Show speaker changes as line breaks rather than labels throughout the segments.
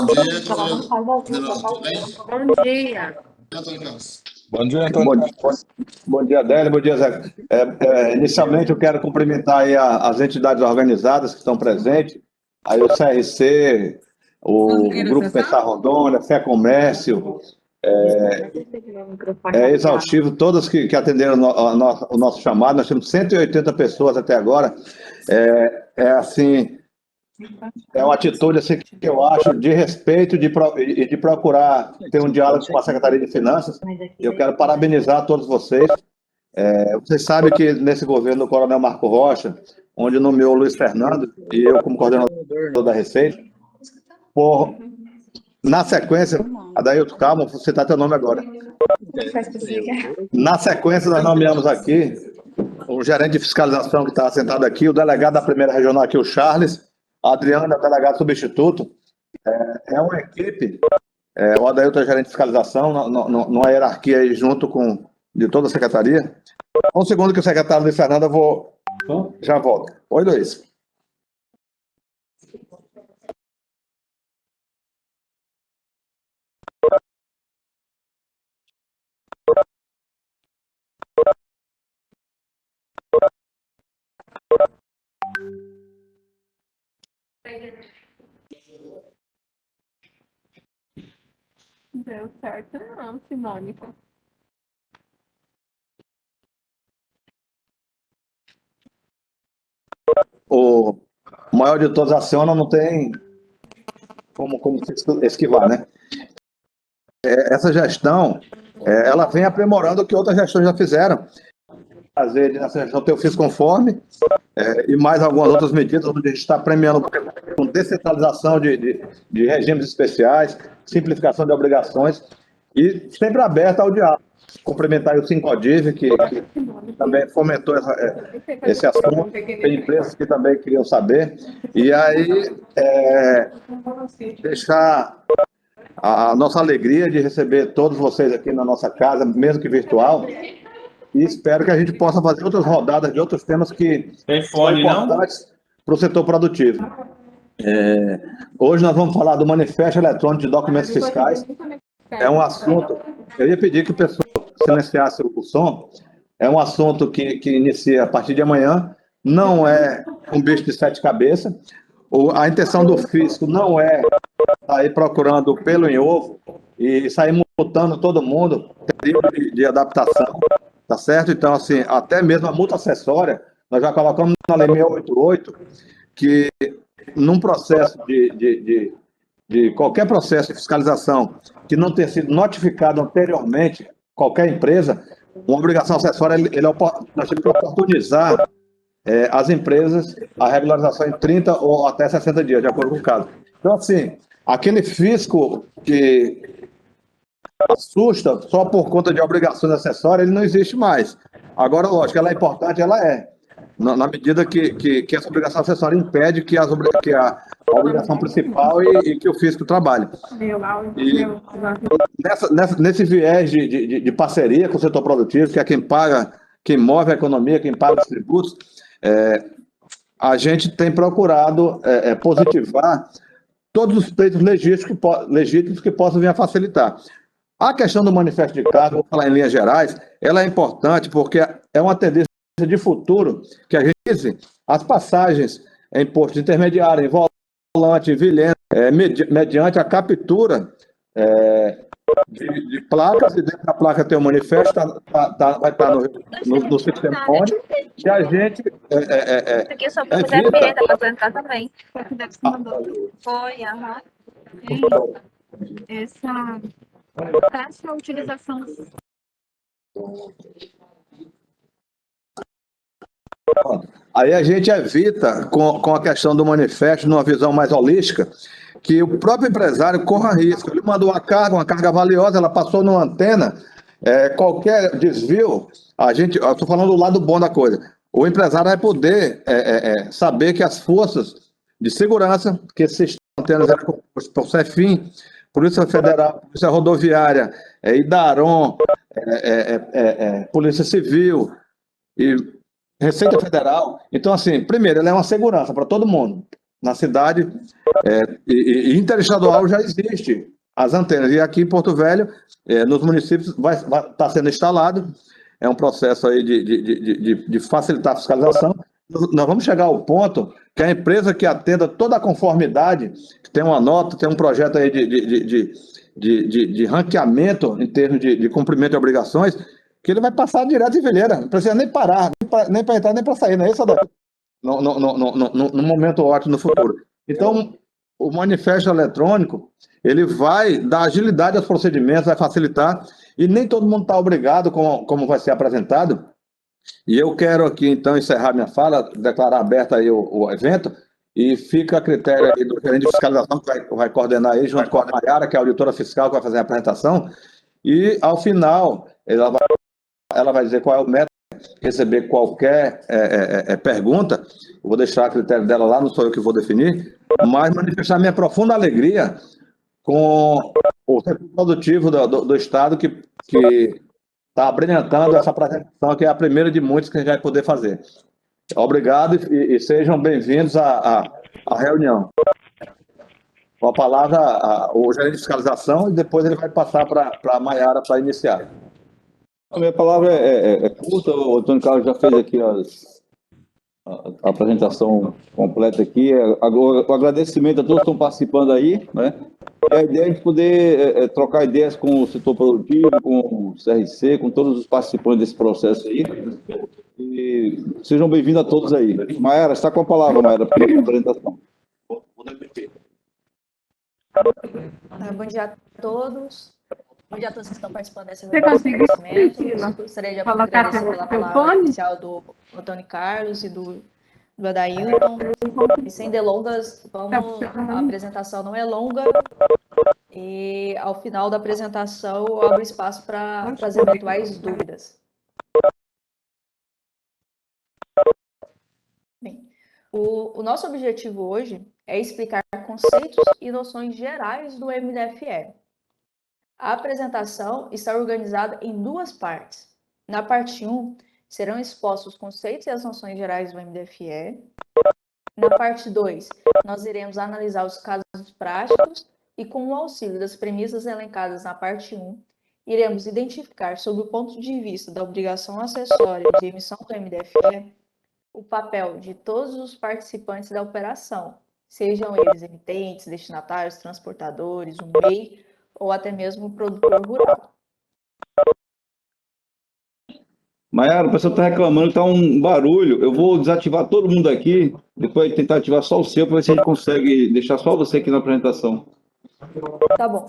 Bom dia, tudo bem?
Bom dia.
Bom dia, Antônio.
Bom dia, Adélia. Bom dia, Zé. Inicialmente, eu quero cumprimentar aí as entidades organizadas que estão presentes, aí o CRC, o Grupo Pensar Rondônia, Fé Comércio, exaustivo, todas que atenderam o nosso chamado. Nós temos 180 pessoas até agora. Assim, é uma atitude assim, que eu acho de respeito e de procurar ter um diálogo com a Secretaria de Finanças. Eu quero parabenizar todos vocês. Vocês sabem que nesse governo do Coronel Marco Rocha, onde nomeou o Luiz Fernando e eu como coordenador da Receita, na sequência, Adailton, calma, vou citar teu nome agora. Na sequência, nós nomeamos aqui o gerente de fiscalização que está sentado aqui, o delegado da primeira regional aqui, o Charles, a Adriana, delegado substituto. É uma equipe, o Adailton é gerente de fiscalização, numa hierarquia aí junto com de toda a secretaria. Um segundo que o secretário Luiz Fernando, eu vou... Já volto. Oi, Luiz.
Deu certo não, Simônica.
O maior de todos aciona, não tem como esquivar, né? Essa gestão, ela vem aprimorando o que outras gestões já fizeram. Fazer nessa gestão ter o FIS conforme e mais algumas outras medidas onde a gente está premiando com descentralização de regimes especiais, simplificação de obrigações e sempre aberta ao diálogo. Cumprimentar o Sincodiv, que também fomentou esse assunto. Tem empresas que também queriam saber. E aí, deixar a nossa alegria de receber todos vocês aqui na nossa casa, mesmo que virtual. E espero que a gente possa fazer outras rodadas de outros temas que são importantes para o setor produtivo. Hoje nós vamos falar do Manifesto Eletrônico de Documentos Fiscais. É um assunto... Eu ia pedir que o pessoal silenciasse o som. É um assunto que inicia a partir de amanhã. Não é um bicho de sete cabeças. A intenção do fisco não é sair procurando pelo em ovo e sair multando todo mundo. Período de adaptação, tá certo? Então, assim, até mesmo a multa acessória, nós já colocamos na Lei 688 que num processo de qualquer processo de fiscalização que não tenha sido notificado anteriormente, qualquer empresa, uma obrigação acessória, nós temos que oportunizar as empresas a regularização em 30 ou até 60 dias, de acordo com o caso. Então, assim, aquele fisco que assusta só por conta de obrigações acessórias, ele não existe mais. Agora, lógico, ela é importante, ela é. Na medida que essa obrigação acessória impede que a obrigação principal e que o fisco trabalhe. E nesse viés de parceria com o setor produtivo, que é quem paga, quem move a economia, quem paga os tributos, a gente tem procurado positivar todos os pleitos legítimos que possam vir a facilitar. A questão do manifesto de cargo, vou falar em linhas gerais, ela é importante porque é uma tendência de futuro que a gente as passagens em postos intermediários, em volante, em vilhena, mediante a captura de placas, e dentro da placa tem o manifesto, vai estar no sistema ONI, que a gente
Aqui só para fazer a perda, para entrar também. Foi, aham.
Essa utilização.
Aí a gente evita, com a questão do manifesto, numa visão mais holística, que o próprio empresário corra risco. Ele mandou uma carga valiosa, ela passou numa antena, qualquer desvio, eu estou falando do lado bom da coisa, o empresário vai poder saber que as forças de segurança, que esses sistemas antenas eram compostos por CEFIM, Polícia Federal, Polícia Rodoviária, IDARON, Polícia Civil e Receita Federal. Então, assim, primeiro, ela é uma segurança para todo mundo. na cidade, e interestadual já existe as antenas. E aqui em Porto Velho, nos municípios, vai estar sendo instalado. É um processo aí de facilitar a fiscalização. Nós vamos chegar ao ponto que a empresa que atenda toda a conformidade, que tem uma nota, tem um projeto aí de ranqueamento em termos de cumprimento de obrigações, que ele vai passar direto em fileira. Não precisa nem parar, nem para entrar, nem para sair. Não é isso, Adalto? No momento ótimo no futuro. Então, o manifesto eletrônico, ele vai dar agilidade aos procedimentos, vai facilitar, e nem todo mundo está obrigado, como vai ser apresentado. E eu quero aqui, então, encerrar minha fala, declarar aberto aí o evento, e fica a critério aí do gerente de fiscalização, que vai coordenar aí, junto com a Maiara, que é a auditora fiscal, que vai fazer a apresentação, e, ao final, ela vai dizer qual é o método, receber qualquer pergunta. Eu vou deixar a critério dela lá, não sou eu que vou definir, mas manifestar minha profunda alegria com o setor produtivo do Estado que está abrilhantando essa apresentação, que é a primeira de muitas que a gente vai poder fazer. Obrigado e sejam bem-vindos à reunião. Com a palavra, o gerente de fiscalização, e depois ele vai passar para a Maiara para iniciar.
A minha palavra é curta, o Antônio Carlos já fez aqui a apresentação completa aqui. O agradecimento a todos que estão participando aí, né? E a ideia é de poder trocar ideias com o setor produtivo, com o CRC, com todos os participantes desse processo aí. E sejam bem-vindos a todos aí. Maiara, está com a palavra, Maiara, para a apresentação.
Bom dia a todos. Bom dia a todos que estão participando dessa
Você
reunião.
conseguiu?
Gostaria de
Colocar
agradecer pela
seu
palavra
fone?
inicial do Antônio Carlos e do Adailton. E sem delongas, a apresentação não é longa. E ao final da apresentação, eu abro espaço para as eventuais dúvidas. Bem, o nosso objetivo hoje é explicar conceitos e noções gerais do MDFE. A apresentação está organizada em duas partes. Na parte 1, serão expostos os conceitos e as noções gerais do MDFE. Na parte 2, nós iremos analisar os casos práticos e, com o auxílio das premissas elencadas na parte 1, iremos identificar, sob o ponto de vista da obrigação acessória de emissão do MDFE, o papel de todos os participantes da operação, sejam eles emitentes, destinatários, transportadores, o MEI ou até mesmo o produtor rural.
Maiara, o pessoal está reclamando que está um barulho. Eu vou desativar todo mundo aqui, depois tentar ativar só o seu, para ver se a gente consegue deixar só você aqui na apresentação.
Tá bom.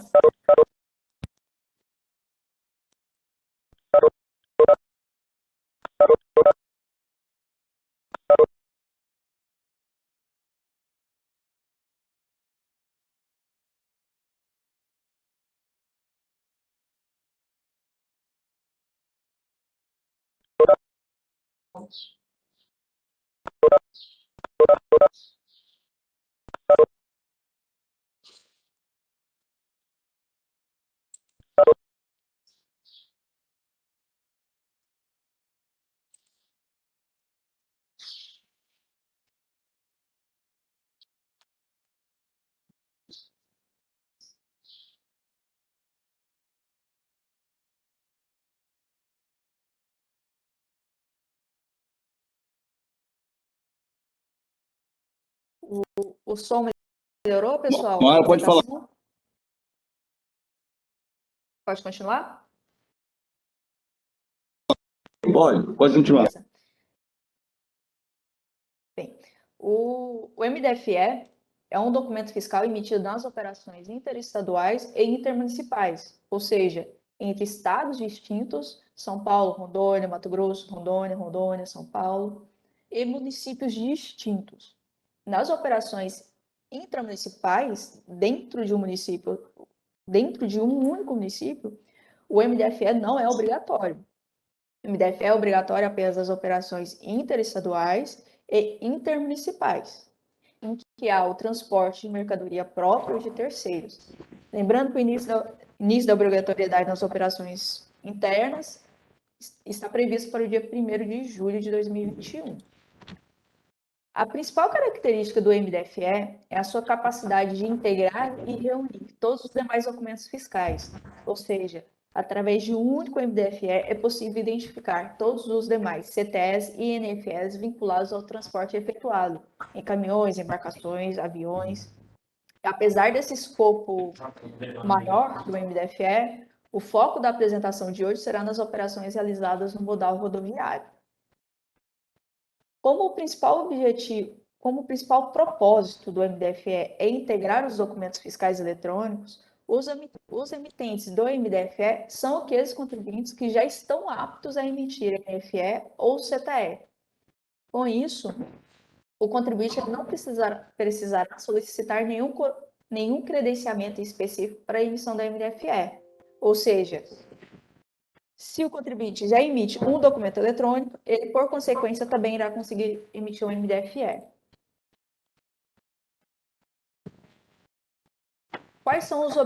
O som melhorou, pessoal?
Maiara, pode falar.
Pode continuar?
Pode continuar.
Bem, o MDFE é um documento fiscal emitido nas operações interestaduais e intermunicipais, ou seja, entre estados distintos, São Paulo, Rondônia, Mato Grosso, Rondônia, São Paulo, e municípios distintos. Nas operações intramunicipais, dentro de um único município, o MDFE não é obrigatório. O MDFE é obrigatório apenas nas operações interestaduais e intermunicipais, em que há o transporte de mercadoria própria ou de terceiros. Lembrando que o início da obrigatoriedade nas operações internas está previsto para o dia 1º de julho de 2021. A principal característica do MDFE é a sua capacidade de integrar e reunir todos os demais documentos fiscais, ou seja, através de um único MDFE é possível identificar todos os demais CTEs e NFEs vinculados ao transporte efetuado, em caminhões, embarcações, aviões. Apesar desse escopo maior do MDFE, o foco da apresentação de hoje será nas operações realizadas no modal rodoviário. Como o principal propósito do MDFE é integrar os documentos fiscais eletrônicos, os emitentes do MDFE são aqueles contribuintes que já estão aptos a emitir NFE ou CTE. Com isso, o contribuinte não precisará solicitar nenhum credenciamento específico para a emissão da MDFE. Ou seja, se o contribuinte já emite um documento eletrônico, ele, por consequência, também irá conseguir emitir um MDFE. Quais são os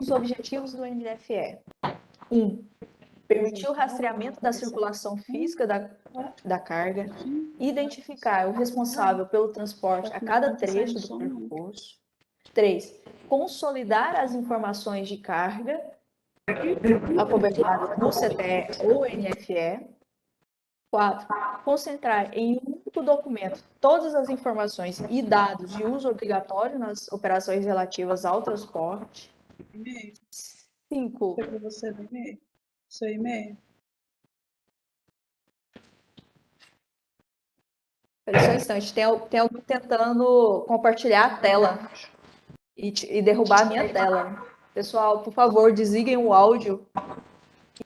objetivos do MDFE? 1. Permitir o rastreamento da circulação física da carga, identificar o responsável pelo transporte a cada trecho do percurso. 3. Consolidar as informações de carga acobertadas no CTE ou NFE. 4. Concentrar em um único documento todas as informações e dados de uso obrigatório nas operações relativas ao transporte. 5.
Seu e-mail.
Espera só um instante, tem alguém tentando compartilhar a tela e derrubar a minha tela. Pessoal, por favor, desliguem o áudio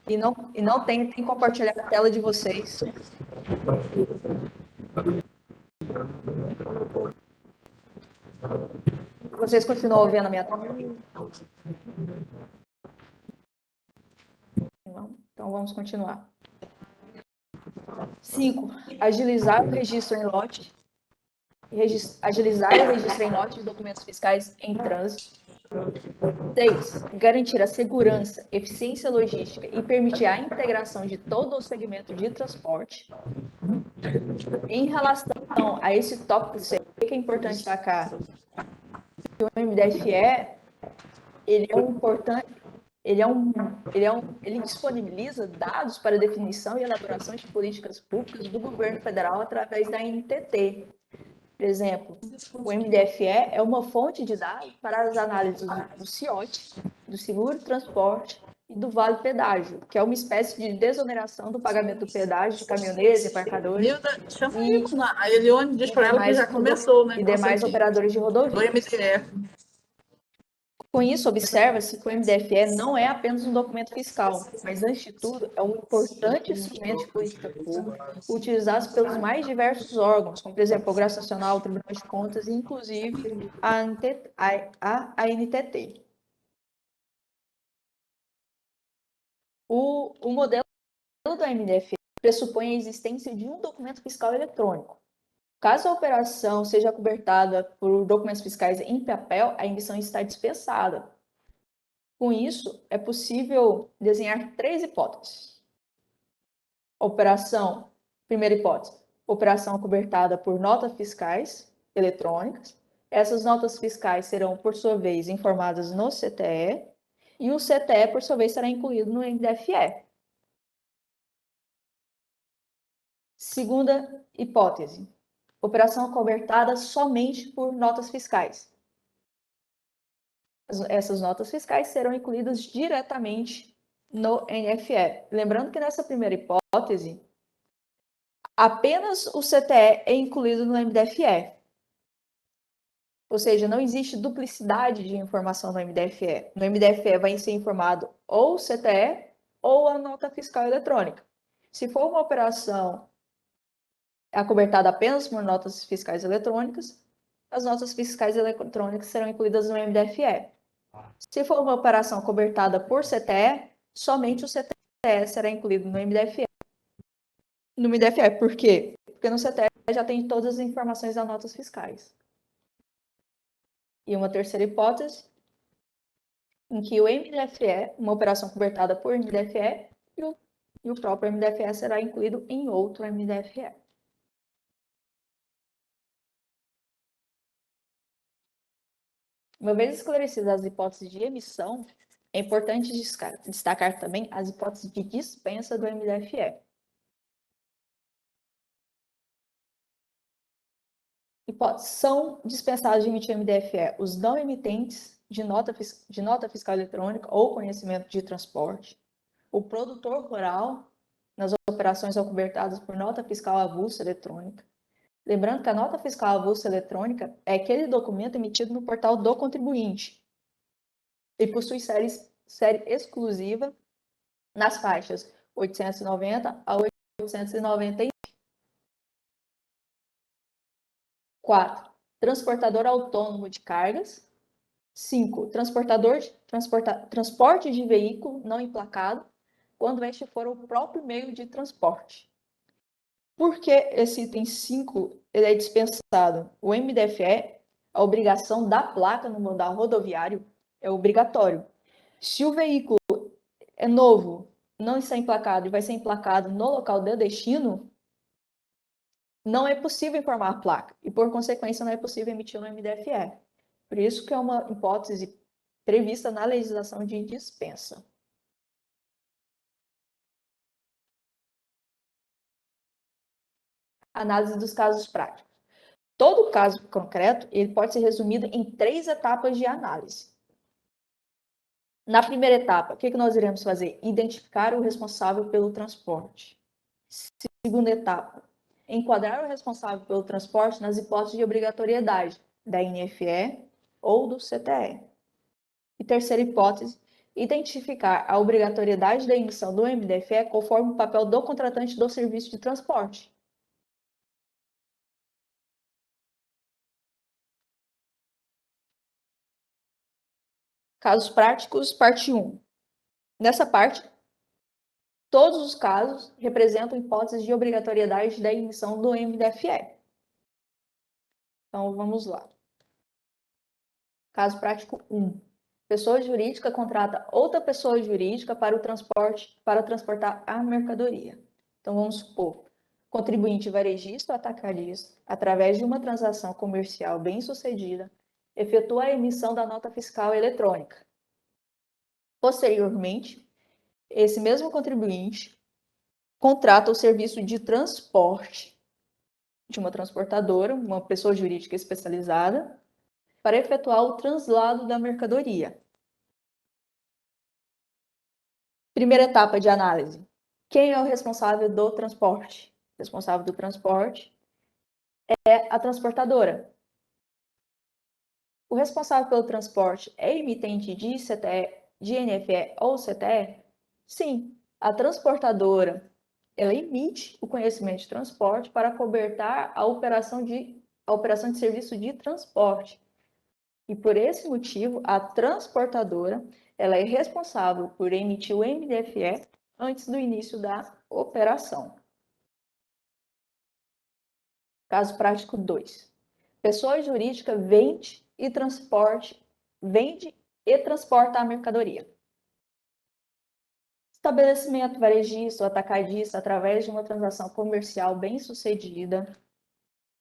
e não tentem compartilhar a tela de vocês. Vocês continuam vendo a minha tela? Então vamos continuar. 5. Agilizar o registro em lote. Agilizar o registro em lote de documentos fiscais em trânsito. 6. Garantir a segurança, eficiência logística e permitir a integração de todo o segmento de transporte. Em relação a esse tópico, o que é importante destacar? Que o MDFE ele disponibiliza dados para definição e elaboração de políticas públicas do governo federal através da NTT. Por exemplo, o MDFE é uma fonte de dados para as análises do CIOT, do seguro transporte e do vale pedágio, que é uma espécie de desoneração do pagamento do pedágio de caminhoneiros, embarcadores
Chama a Elione, diz para ela que já começou, né?
E demais operadores de rodovia.
Do MDF.
Com isso, observa-se que o MDFE não é apenas um documento fiscal, mas, antes de tudo, é um importante instrumento de política pública utilizado pelos mais diversos órgãos, como, por exemplo, o Congresso Nacional, o Tribunal de Contas e, inclusive, a ANTT. O modelo do MDFE pressupõe a existência de um documento fiscal eletrônico. Caso a operação seja cobertada por documentos fiscais em papel, a emissão está dispensada. Com isso, é possível desenhar 3 hipóteses. Primeira hipótese, operação cobertada por notas fiscais eletrônicas. Essas notas fiscais serão, por sua vez, informadas no CTE, e o CTE, por sua vez, será incluído no MDFE. Segunda hipótese, operação cobertada somente por notas fiscais. Essas notas fiscais serão incluídas diretamente no NFE. Lembrando que nessa primeira hipótese, apenas o CTE é incluído no MDFE. Ou seja, não existe duplicidade de informação no MDFE. No MDFE vai ser informado ou o CTE ou a nota fiscal eletrônica. Se for uma operação acobertada apenas por notas fiscais eletrônicas, as notas fiscais eletrônicas serão incluídas no MDFE. Se for uma operação cobertada por CTE, somente o CTE será incluído no MDFE. No MDFE, por quê? Porque no CTE já tem todas as informações das notas fiscais. E uma terceira hipótese, em que o MDFE, uma operação cobertada por MDFE, e o próprio MDFE será incluído em outro MDFE. Uma vez esclarecidas as hipóteses de emissão, é importante destacar também as hipóteses de dispensa do MDFE. Hipóteses: são dispensados de emitir MDFE os não emitentes de nota fiscal eletrônica ou conhecimento de transporte, o produtor rural nas operações acobertadas por nota fiscal avulsa eletrônica. Lembrando que a nota fiscal avulsa eletrônica é aquele documento emitido no portal do contribuinte e possui série exclusiva nas faixas 890 a 890. 4. Transportador autônomo de cargas. 5. Transporte de veículo não emplacado, quando este for o próprio meio de transporte. Por que esse item 5 ele é dispensado? O MDFE, a obrigação da placa no modal rodoviário, é obrigatório. Se o veículo é novo, não está emplacado e vai ser emplacado no local de destino, não é possível informar a placa e, por consequência, não é possível emitir um MDFE. Por isso que é uma hipótese prevista na legislação de dispensa. Análise dos casos práticos. Todo caso concreto ele pode ser resumido em 3 etapas de análise. Na primeira etapa, o que nós iremos fazer? Identificar o responsável pelo transporte. Segunda etapa, enquadrar o responsável pelo transporte nas hipóteses de obrigatoriedade da NFE ou do CTE. E terceira hipótese, identificar a obrigatoriedade da emissão do MDFE conforme o papel do contratante do serviço de transporte. Casos práticos, parte 1. Nessa parte, todos os casos representam hipóteses de obrigatoriedade da emissão do MDFE. Então, vamos lá. Caso prático 1. Pessoa jurídica contrata outra pessoa jurídica para transportar a mercadoria. Então, vamos supor, contribuinte varejista ou atacadista, através de uma transação comercial bem-sucedida, efetua a emissão da nota fiscal eletrônica. Posteriormente, esse mesmo contribuinte contrata o serviço de transporte de uma transportadora, uma pessoa jurídica especializada, para efetuar o translado da mercadoria. Primeira etapa de análise. Quem é o responsável do transporte? O responsável do transporte é a transportadora. O responsável pelo transporte é emitente de CTE, de NFE ou CTE? Sim, a transportadora ela emite o conhecimento de transporte para cobertar a operação de serviço de transporte. E por esse motivo, a transportadora ela é responsável por emitir o MDFE antes do início da operação. Caso prático 2. Pessoa jurídica vende e transporta a mercadoria. Estabelecimento varejista ou atacadista, através de uma transação comercial bem-sucedida,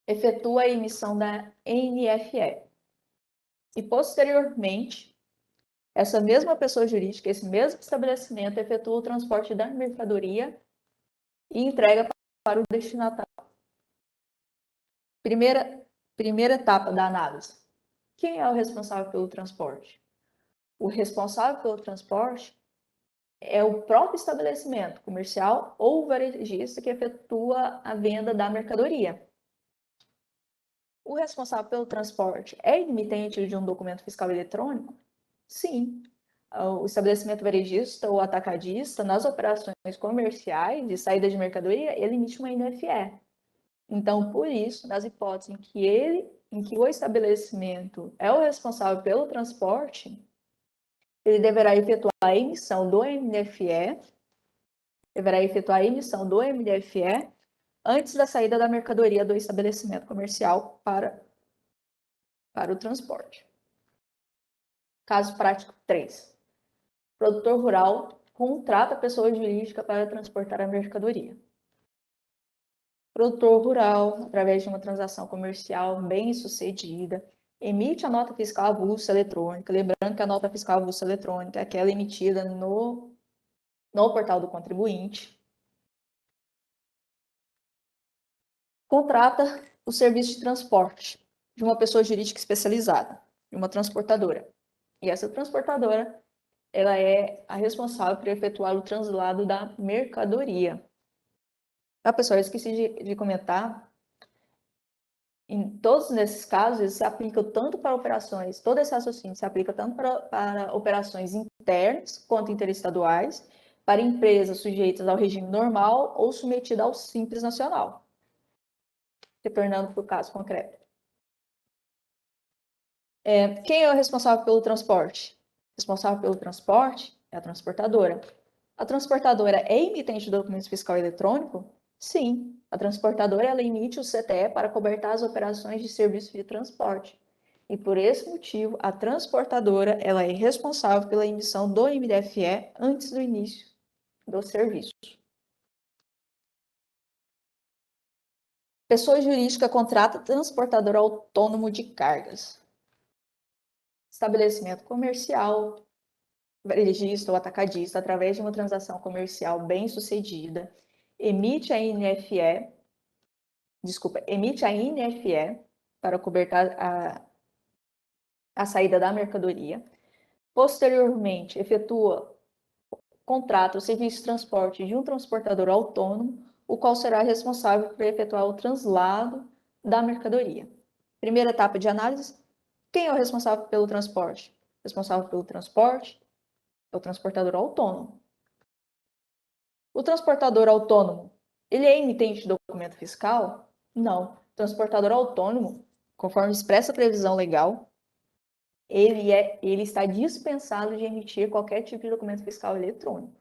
efetua a emissão da NFE. E, posteriormente, essa mesma pessoa jurídica, esse mesmo estabelecimento, efetua o transporte da mercadoria e entrega para o destinatário. Primeira etapa da análise. Quem é o responsável pelo transporte? O responsável pelo transporte é o próprio estabelecimento comercial ou varejista que efetua a venda da mercadoria. O responsável pelo transporte é emitente de um documento fiscal eletrônico? Sim. O estabelecimento varejista ou atacadista, nas operações comerciais de saída de mercadoria, ele emite uma NFE. Então, por isso, nas hipóteses em que o estabelecimento é o responsável pelo transporte, ele deverá efetuar a emissão do MDFE, antes da saída da mercadoria do estabelecimento comercial para o transporte. Caso prático 3. Produtor rural contrata pessoa jurídica para transportar a mercadoria. Produtor rural, através de uma transação comercial bem-sucedida, emite a nota fiscal avulsa eletrônica, lembrando que a nota fiscal avulsa eletrônica é aquela emitida no portal do contribuinte, contrata o serviço de transporte de uma pessoa jurídica especializada, de uma transportadora. E essa transportadora, ela é a responsável por efetuar o translado da mercadoria. Pessoal, eu esqueci de comentar, em todos esses casos, se aplica tanto para operações, todo esse raciocínio se aplica tanto para operações internas quanto interestaduais, para empresas sujeitas ao regime normal ou submetidas ao Simples Nacional. Retornando para o caso concreto. Quem é o responsável pelo transporte? O responsável pelo transporte é a transportadora. A transportadora é emitente de documento fiscal eletrônico? Sim. A transportadora ela emite o CTE para cobertar as operações de serviço de transporte. E por esse motivo, a transportadora ela é responsável pela emissão do MDFE antes do início do serviço. Pessoa jurídica contrata transportador autônomo de cargas. Estabelecimento comercial, varejista ou atacadista, através de uma transação comercial bem-sucedida, emite a INFE para cobertar a saída da mercadoria. Posteriormente, contrata o serviço de transporte de um transportador autônomo, o qual será responsável por efetuar o translado da mercadoria. Primeira etapa de análise: quem é o responsável pelo transporte? O responsável pelo transporte é o transportador autônomo. O transportador autônomo, ele é emitente de documento fiscal? Não. O transportador autônomo, conforme expressa a previsão legal, ele está dispensado de emitir qualquer tipo de documento fiscal eletrônico.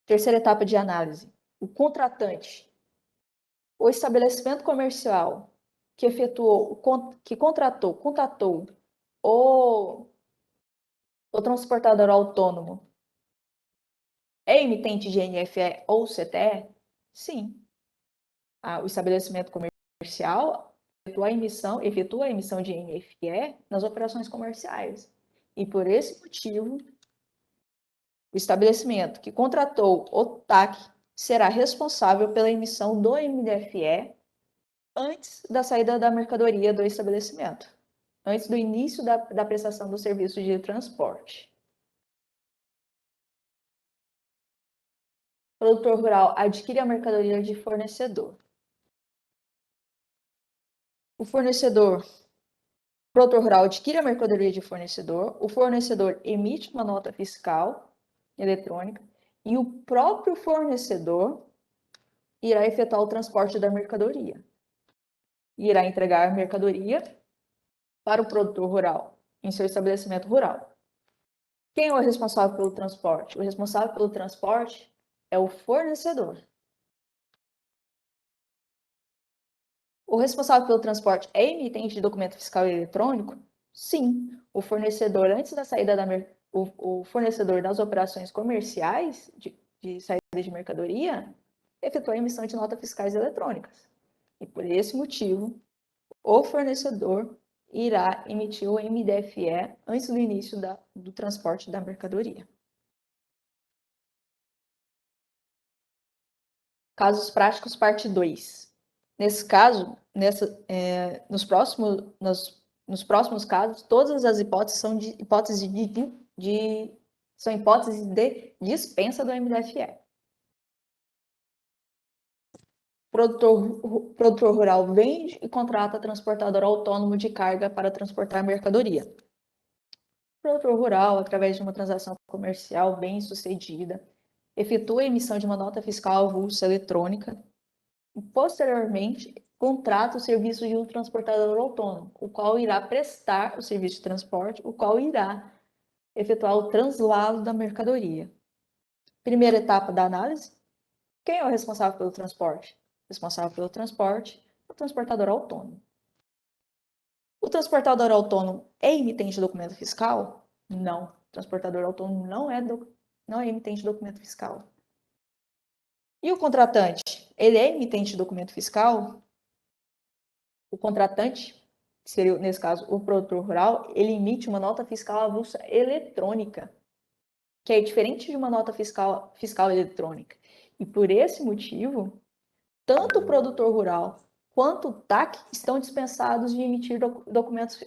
Terceira etapa de análise: o contratante. O estabelecimento comercial que contatou o transportador autônomo é emitente de NFE ou CTE? Sim. O estabelecimento comercial efetua a emissão de NFE nas operações comerciais. E por esse motivo, o estabelecimento que contratou o TAC será responsável pela emissão do MDFE antes da saída da mercadoria do estabelecimento, antes do início da prestação do serviço de transporte. O produtor rural adquire a mercadoria de fornecedor. O produtor rural adquire a mercadoria de fornecedor, o fornecedor emite uma nota fiscal eletrônica e o próprio fornecedor irá efetuar o transporte da mercadoria. E irá entregar a mercadoria para o produtor rural em seu estabelecimento rural. Quem é o responsável pelo transporte? O responsável pelo transporte é o fornecedor. O responsável pelo transporte é emitente de documento fiscal eletrônico? Sim. O fornecedor, antes da saída o fornecedor das operações comerciais de saída de mercadoria, efetua a emissão de notas fiscais eletrônicas. E por esse motivo, o fornecedor irá emitir o MDFE antes do início do transporte da mercadoria. Casos práticos, parte 2. Nesse caso, nos próximos casos, todas as hipóteses são hipóteses de dispensa do MDFE. O produtor rural vende e contrata transportador autônomo de carga para transportar mercadoria. O produtor rural, através de uma transação comercial bem-sucedida, efetua a emissão de uma nota fiscal avulsa eletrônica e, posteriormente, contrata o serviço de um transportador autônomo, o qual irá prestar o serviço de transporte, o qual irá efetuar o translado da mercadoria. Primeira etapa da análise: quem é o responsável pelo transporte? O responsável pelo transporte é o transportador autônomo. O transportador autônomo é emitente de documento fiscal? Não. O transportador autônomo não é emitente de documento fiscal. E o contratante? Ele é emitente de documento fiscal? O contratante que seria, nesse caso, o produtor rural, ele emite uma nota fiscal avulsa eletrônica, que é diferente de uma nota fiscal eletrônica. E por esse motivo, tanto o produtor rural quanto o TAC estão dispensados de emitir documentos,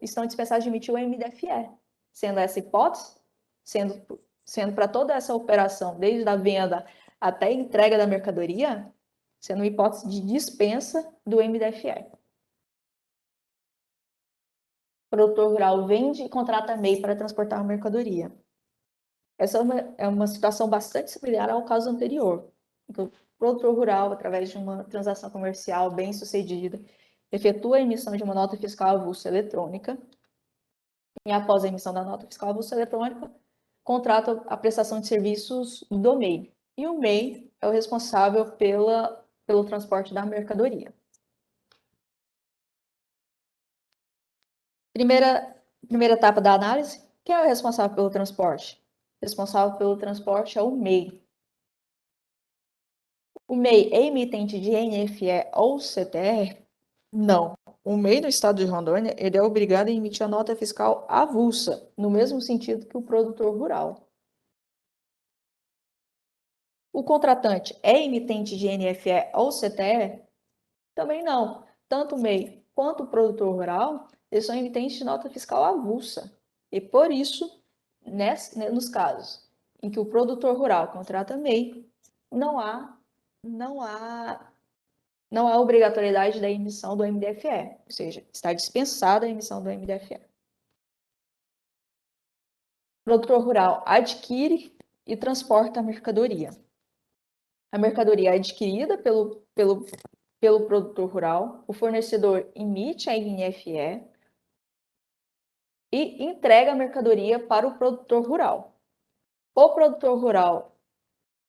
estão dispensados de emitir o MDFE, sendo essa hipótese, sendo para toda essa operação, desde a venda até a entrega da mercadoria, sendo uma hipótese de dispensa do MDFE. O produtor rural vende e contrata MEI para transportar a mercadoria. Essa é uma situação bastante similar ao caso anterior. Então, o produtor rural, através de uma transação comercial bem-sucedida, efetua a emissão de uma nota fiscal avulsa eletrônica e, após a emissão da nota fiscal avulsa eletrônica, contrata a prestação de serviços do MEI. E o MEI é o responsável pelo transporte da mercadoria. Primeira etapa da análise, quem é o responsável pelo transporte? O responsável pelo transporte é o MEI. O MEI é emitente de NFE ou CTR? Não. O MEI no estado de Rondônia, ele é obrigado a emitir a nota fiscal avulsa, no mesmo sentido que o produtor rural. O contratante é emitente de NFE ou CTR? Também não. Tanto o MEI quanto o produtor rural, eles são emitentes de nota fiscal avulsa. E por isso, nos casos em que o produtor rural contrata MEI, não há obrigatoriedade da emissão do MDFE, ou seja, está dispensada a emissão do MDFE. O produtor rural adquire e transporta a mercadoria. A mercadoria é adquirida pelo produtor rural, o fornecedor emite a NFE e entrega a mercadoria para o produtor rural. O produtor rural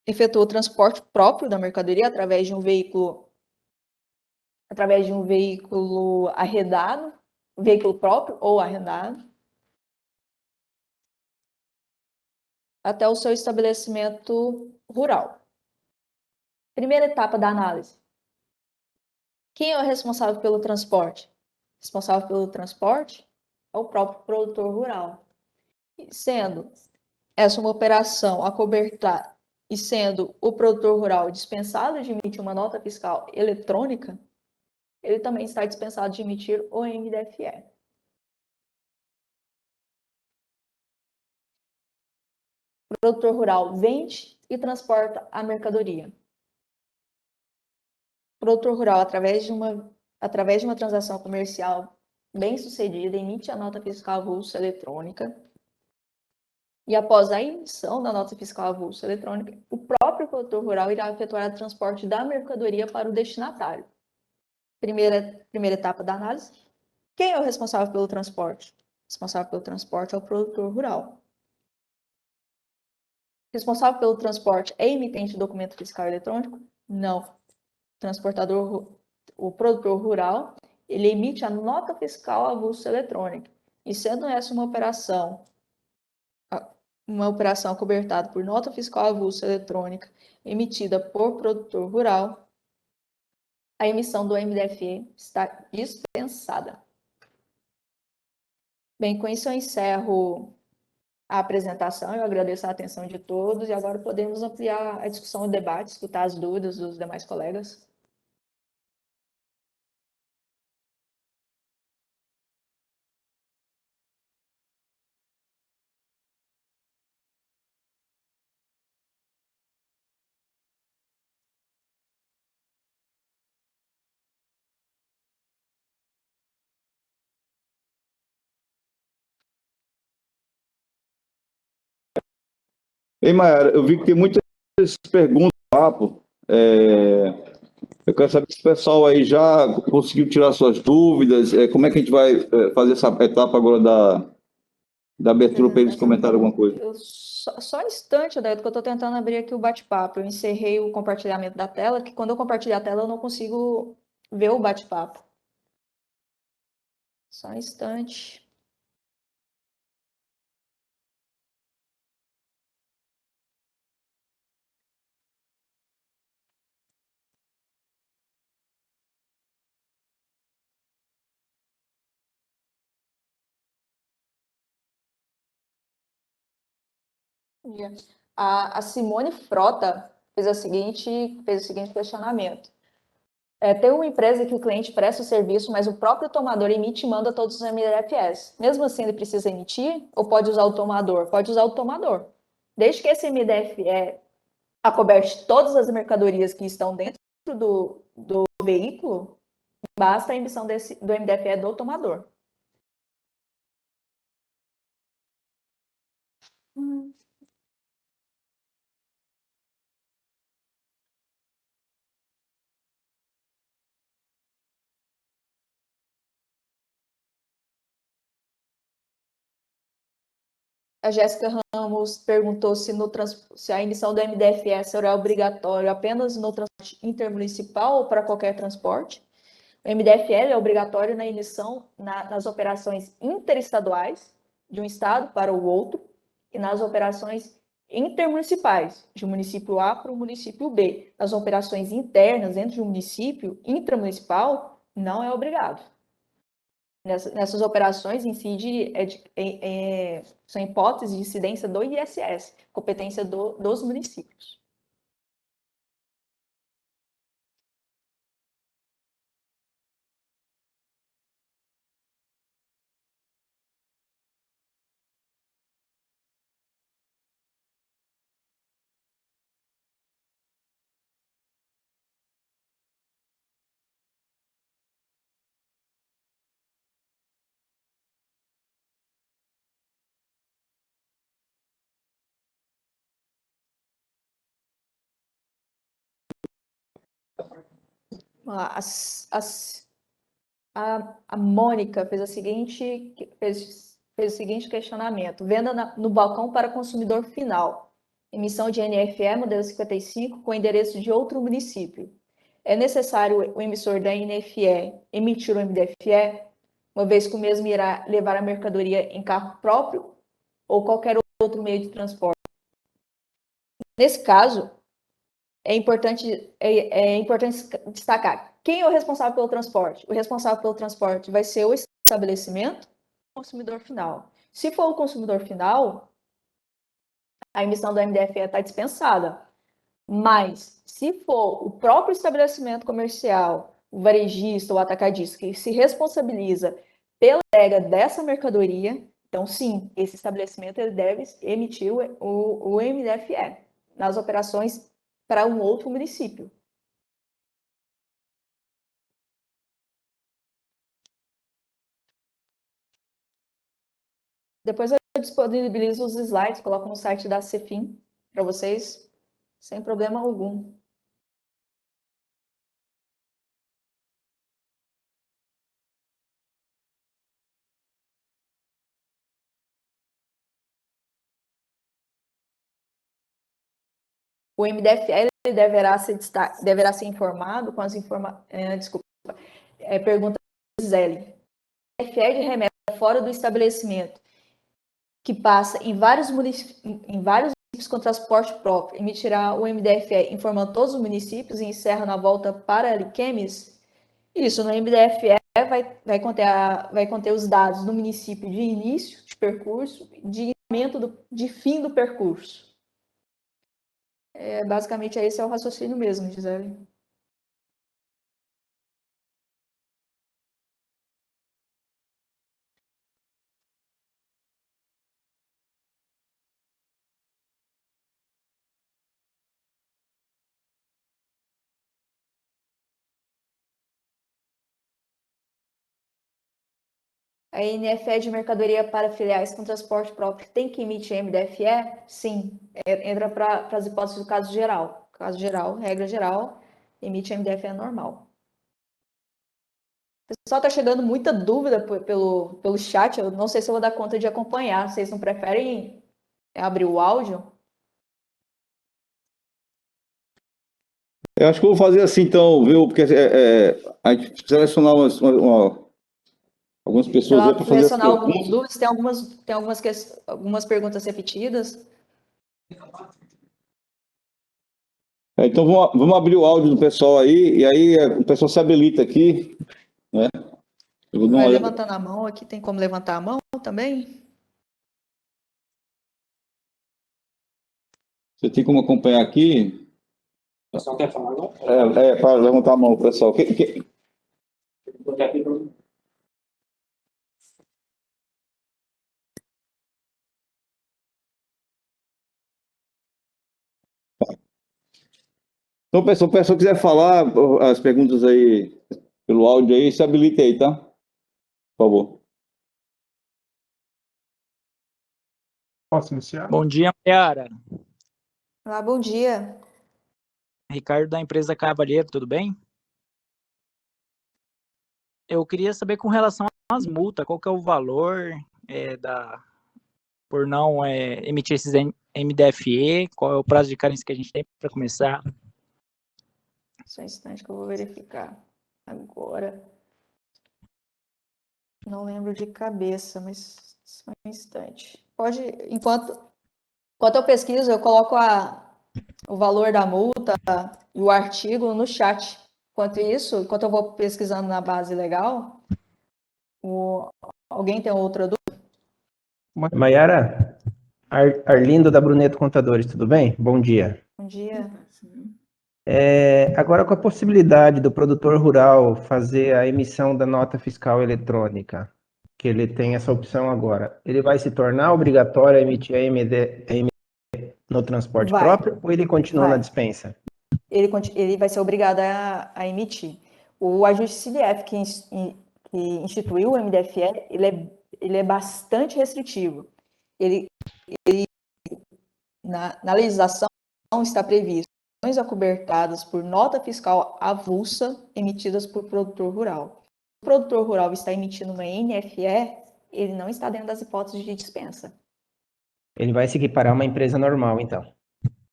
efetua o transporte próprio da mercadoria através de um veículo arrendado, veículo próprio ou arrendado, até o seu estabelecimento rural. Primeira etapa da análise. Quem é o responsável pelo transporte? Responsável pelo transporte é o próprio produtor rural. Sendo essa uma operação acobertada e sendo o produtor rural dispensado de emitir uma nota fiscal eletrônica, ele também está dispensado de emitir o MDFE. O produtor rural vende e transporta a mercadoria. O produtor rural, através de uma transação comercial bem-sucedida, emite a nota fiscal avulsa eletrônica. E após a emissão da nota fiscal avulsa eletrônica, o próprio produtor rural irá efetuar o transporte da mercadoria para o destinatário. Primeira etapa da análise. Quem é o responsável pelo transporte? O responsável pelo transporte é o produtor rural. O responsável pelo transporte é emitente de documento fiscal eletrônico? Não. O produtor rural, ele emite a nota fiscal avulsa eletrônica. E sendo essa uma operação cobertada por nota fiscal avulsa eletrônica emitida por produtor rural, a emissão do MDFE está dispensada. Bem, com isso eu encerro a apresentação, eu agradeço a atenção de todos e agora podemos ampliar a discussão e o debate, escutar as dúvidas dos demais colegas.
Ei, Mayara, eu vi que tem muitas perguntas no papo. Eu quero saber se o pessoal aí já conseguiu tirar suas dúvidas. Como é que a gente vai fazer essa etapa agora da abertura para eles comentarem alguma coisa?
Só um instante, Adailto, que eu estou tentando abrir aqui o bate-papo. Eu encerrei o compartilhamento da tela, que quando eu compartilhar a tela eu não consigo ver o bate-papo. Só um instante. A Simone Frota fez o seguinte questionamento. Tem uma empresa que o cliente presta o serviço, mas o próprio tomador emite e manda todos os MDFs. Mesmo assim, ele precisa emitir ou pode usar o tomador? Pode usar o tomador. Desde que esse MDFE acoberte todas as mercadorias que estão dentro do veículo, basta a emissão do MDFE do tomador. A Jéssica Ramos perguntou se a emissão do MDFE será obrigatório apenas no transporte intermunicipal ou para qualquer transporte. O MDFL é obrigatório na emissão nas operações interestaduais, de um estado para o outro, e nas operações intermunicipais, de um município A para o município B. Nas operações internas entre o município, intramunicipal, não é obrigado. Nessas operações são hipóteses de incidência do ISS, competência dos municípios. A Mônica fez o seguinte questionamento. Venda no balcão para consumidor final. Emissão de NFE modelo 55 com endereço de outro município. É necessário o emissor da NFE emitir o MDFE, uma vez que o mesmo irá levar a mercadoria em carro próprio ou qualquer outro meio de transporte. Nesse caso, é importante destacar quem é o responsável pelo transporte. O responsável pelo transporte vai ser o estabelecimento ou o consumidor final. Se for o consumidor final, a emissão do MDFE está dispensada. Mas, se for o próprio estabelecimento comercial, o varejista ou atacadista, que se responsabiliza pela entrega dessa mercadoria, então, sim, esse estabelecimento ele deve emitir o MDFE nas operações para um outro município. Depois eu disponibilizo os slides, coloco no site da Cefim para vocês, sem problema algum. O MDFE deverá ser informado com as pergunta Gisele. O MDFE de remessa fora do estabelecimento, que passa em vários municípios com transporte próprio, emitirá o MDFE informando todos os municípios e encerra na volta para Ariquemes? Isso, no MDFE vai conter os dados do município de início de percurso, de fim do percurso. Basicamente, esse é o raciocínio mesmo, Gisele. A NFE de mercadoria para filiais com transporte próprio tem que emitir MDFE? Sim, entra para as hipóteses do caso geral. Caso geral, regra geral, emite MDFE normal. O pessoal está chegando muita dúvida pelo chat, eu não sei se eu vou dar conta de acompanhar. Vocês não preferem abrir o áudio?
Eu acho que eu vou fazer assim, então, viu? Porque a gente selecionar algumas pessoas aí para fazer
selecionar algumas dúvidas, tem algumas perguntas repetidas.
Então vamos abrir o áudio do pessoal aí, e aí o pessoal se habilita aqui, né?
Vai levantando a mão aqui, tem como levantar a mão também?
Você tem como acompanhar aqui?
O pessoal quer falar agora?
Para levantar a mão, pessoal. Então, pessoal, se a pessoa quiser falar as perguntas aí pelo áudio aí, se habilite aí, tá? Por favor.
Posso iniciar?
Bom dia, Mayara.
Olá, bom dia.
Ricardo da empresa Cavalheiro, tudo bem? Eu queria saber com relação às multas, qual que é o valor por não emitir esses MDFE, qual é o prazo de carência que a gente tem para começar?
Só um instante que eu vou verificar agora. Não lembro de cabeça, mas só um instante. Pode, enquanto eu pesquiso, eu coloco o valor da multa e o artigo no chat. Enquanto eu vou pesquisando na base legal, alguém tem outra dúvida?
Mayara, Arlindo da Bruneto Contadores, tudo bem? Bom dia.
Bom dia.
Agora, com a possibilidade do produtor rural fazer a emissão da nota fiscal eletrônica, que ele tem essa opção agora, ele vai se tornar obrigatório a emitir a MD no transporte próprio ou ele continua na dispensa?
Ele vai ser obrigado a emitir. O ajuste CDF que instituiu o MDFE, ele é bastante restritivo. Na legislação está previsto acobertadas por nota fiscal avulsa emitidas por produtor rural. Se o produtor rural está emitindo uma NFE, ele não está dentro das hipóteses de dispensa.
Ele vai se equiparar a uma empresa normal, então.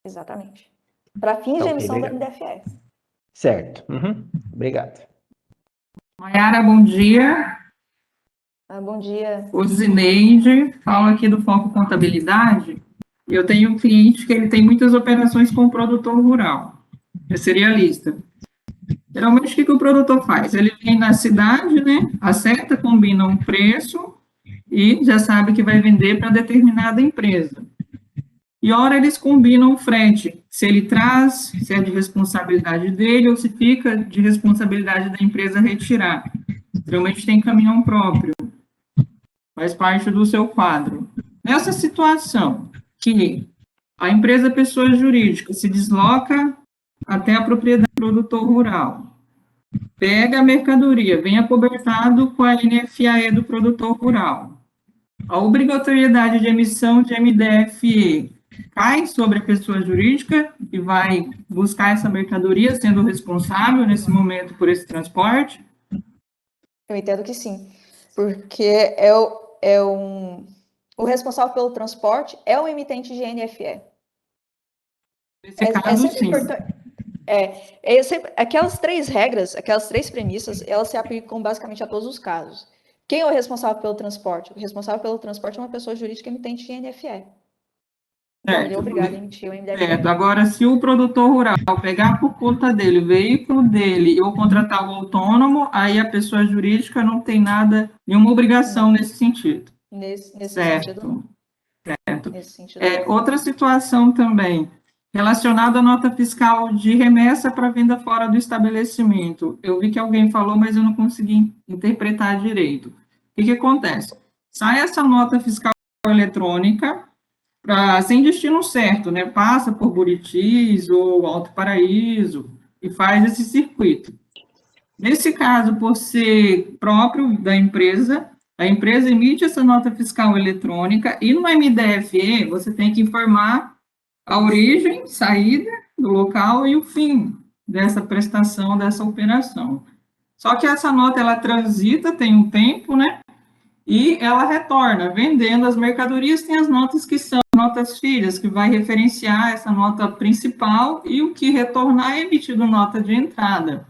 Exatamente. Para fins de emissão do MDFE.
Certo. Obrigado.
Mayara, bom dia.
Bom dia.
O Zineide, falo aqui do Foco Contabilidade. Eu tenho um cliente que ele tem muitas operações com o produtor rural, é cerealista. Geralmente, o que o produtor faz? Ele vem na cidade, né, acerta, combina um preço e já sabe que vai vender para determinada empresa. E, ora, eles combinam o frete, se ele traz, se é de responsabilidade dele ou se fica de responsabilidade da empresa retirar. Geralmente tem caminhão próprio, faz parte do seu quadro. Nessa situação, que a empresa pessoa jurídica se desloca até a propriedade do produtor rural, pega a mercadoria, vem acobertado com a NFAE do produtor rural. A obrigatoriedade de emissão de MDFE cai sobre a pessoa jurídica e vai buscar essa mercadoria, sendo responsável nesse momento por esse transporte?
Eu entendo que sim, porque o responsável pelo transporte é o emitente de NFE.
Nesse caso, sim.
Aquelas três regras, aquelas três premissas, elas se aplicam basicamente a todos os casos. Quem é o responsável pelo transporte? O responsável pelo transporte é uma pessoa jurídica emitente de NFE. Então, ele é obrigado a emitir o MDFE.
Certo. Agora, se o produtor rural pegar por conta dele o veículo dele ou contratar o autônomo, aí a pessoa jurídica não tem nenhuma obrigação nesse sentido.
Nesse
certo.
sentido, não.
Certo.
Nesse sentido,
outra situação também, relacionada à nota fiscal de remessa para venda fora do estabelecimento. Eu vi que alguém falou, mas eu não consegui interpretar direito. O que acontece? Sai essa nota fiscal eletrônica sem destino certo, né? Passa por Buritis ou Alto Paraíso e faz esse circuito. Nesse caso, por ser próprio da empresa, a empresa emite essa nota fiscal eletrônica e no MDFE você tem que informar a origem, saída do local e o fim dessa prestação, dessa operação. Só que essa nota, ela transita, tem um tempo, né? E ela retorna, vendendo as mercadorias, tem as notas que são notas filhas, que vai referenciar essa nota principal e o que retornar é emitido nota de entrada.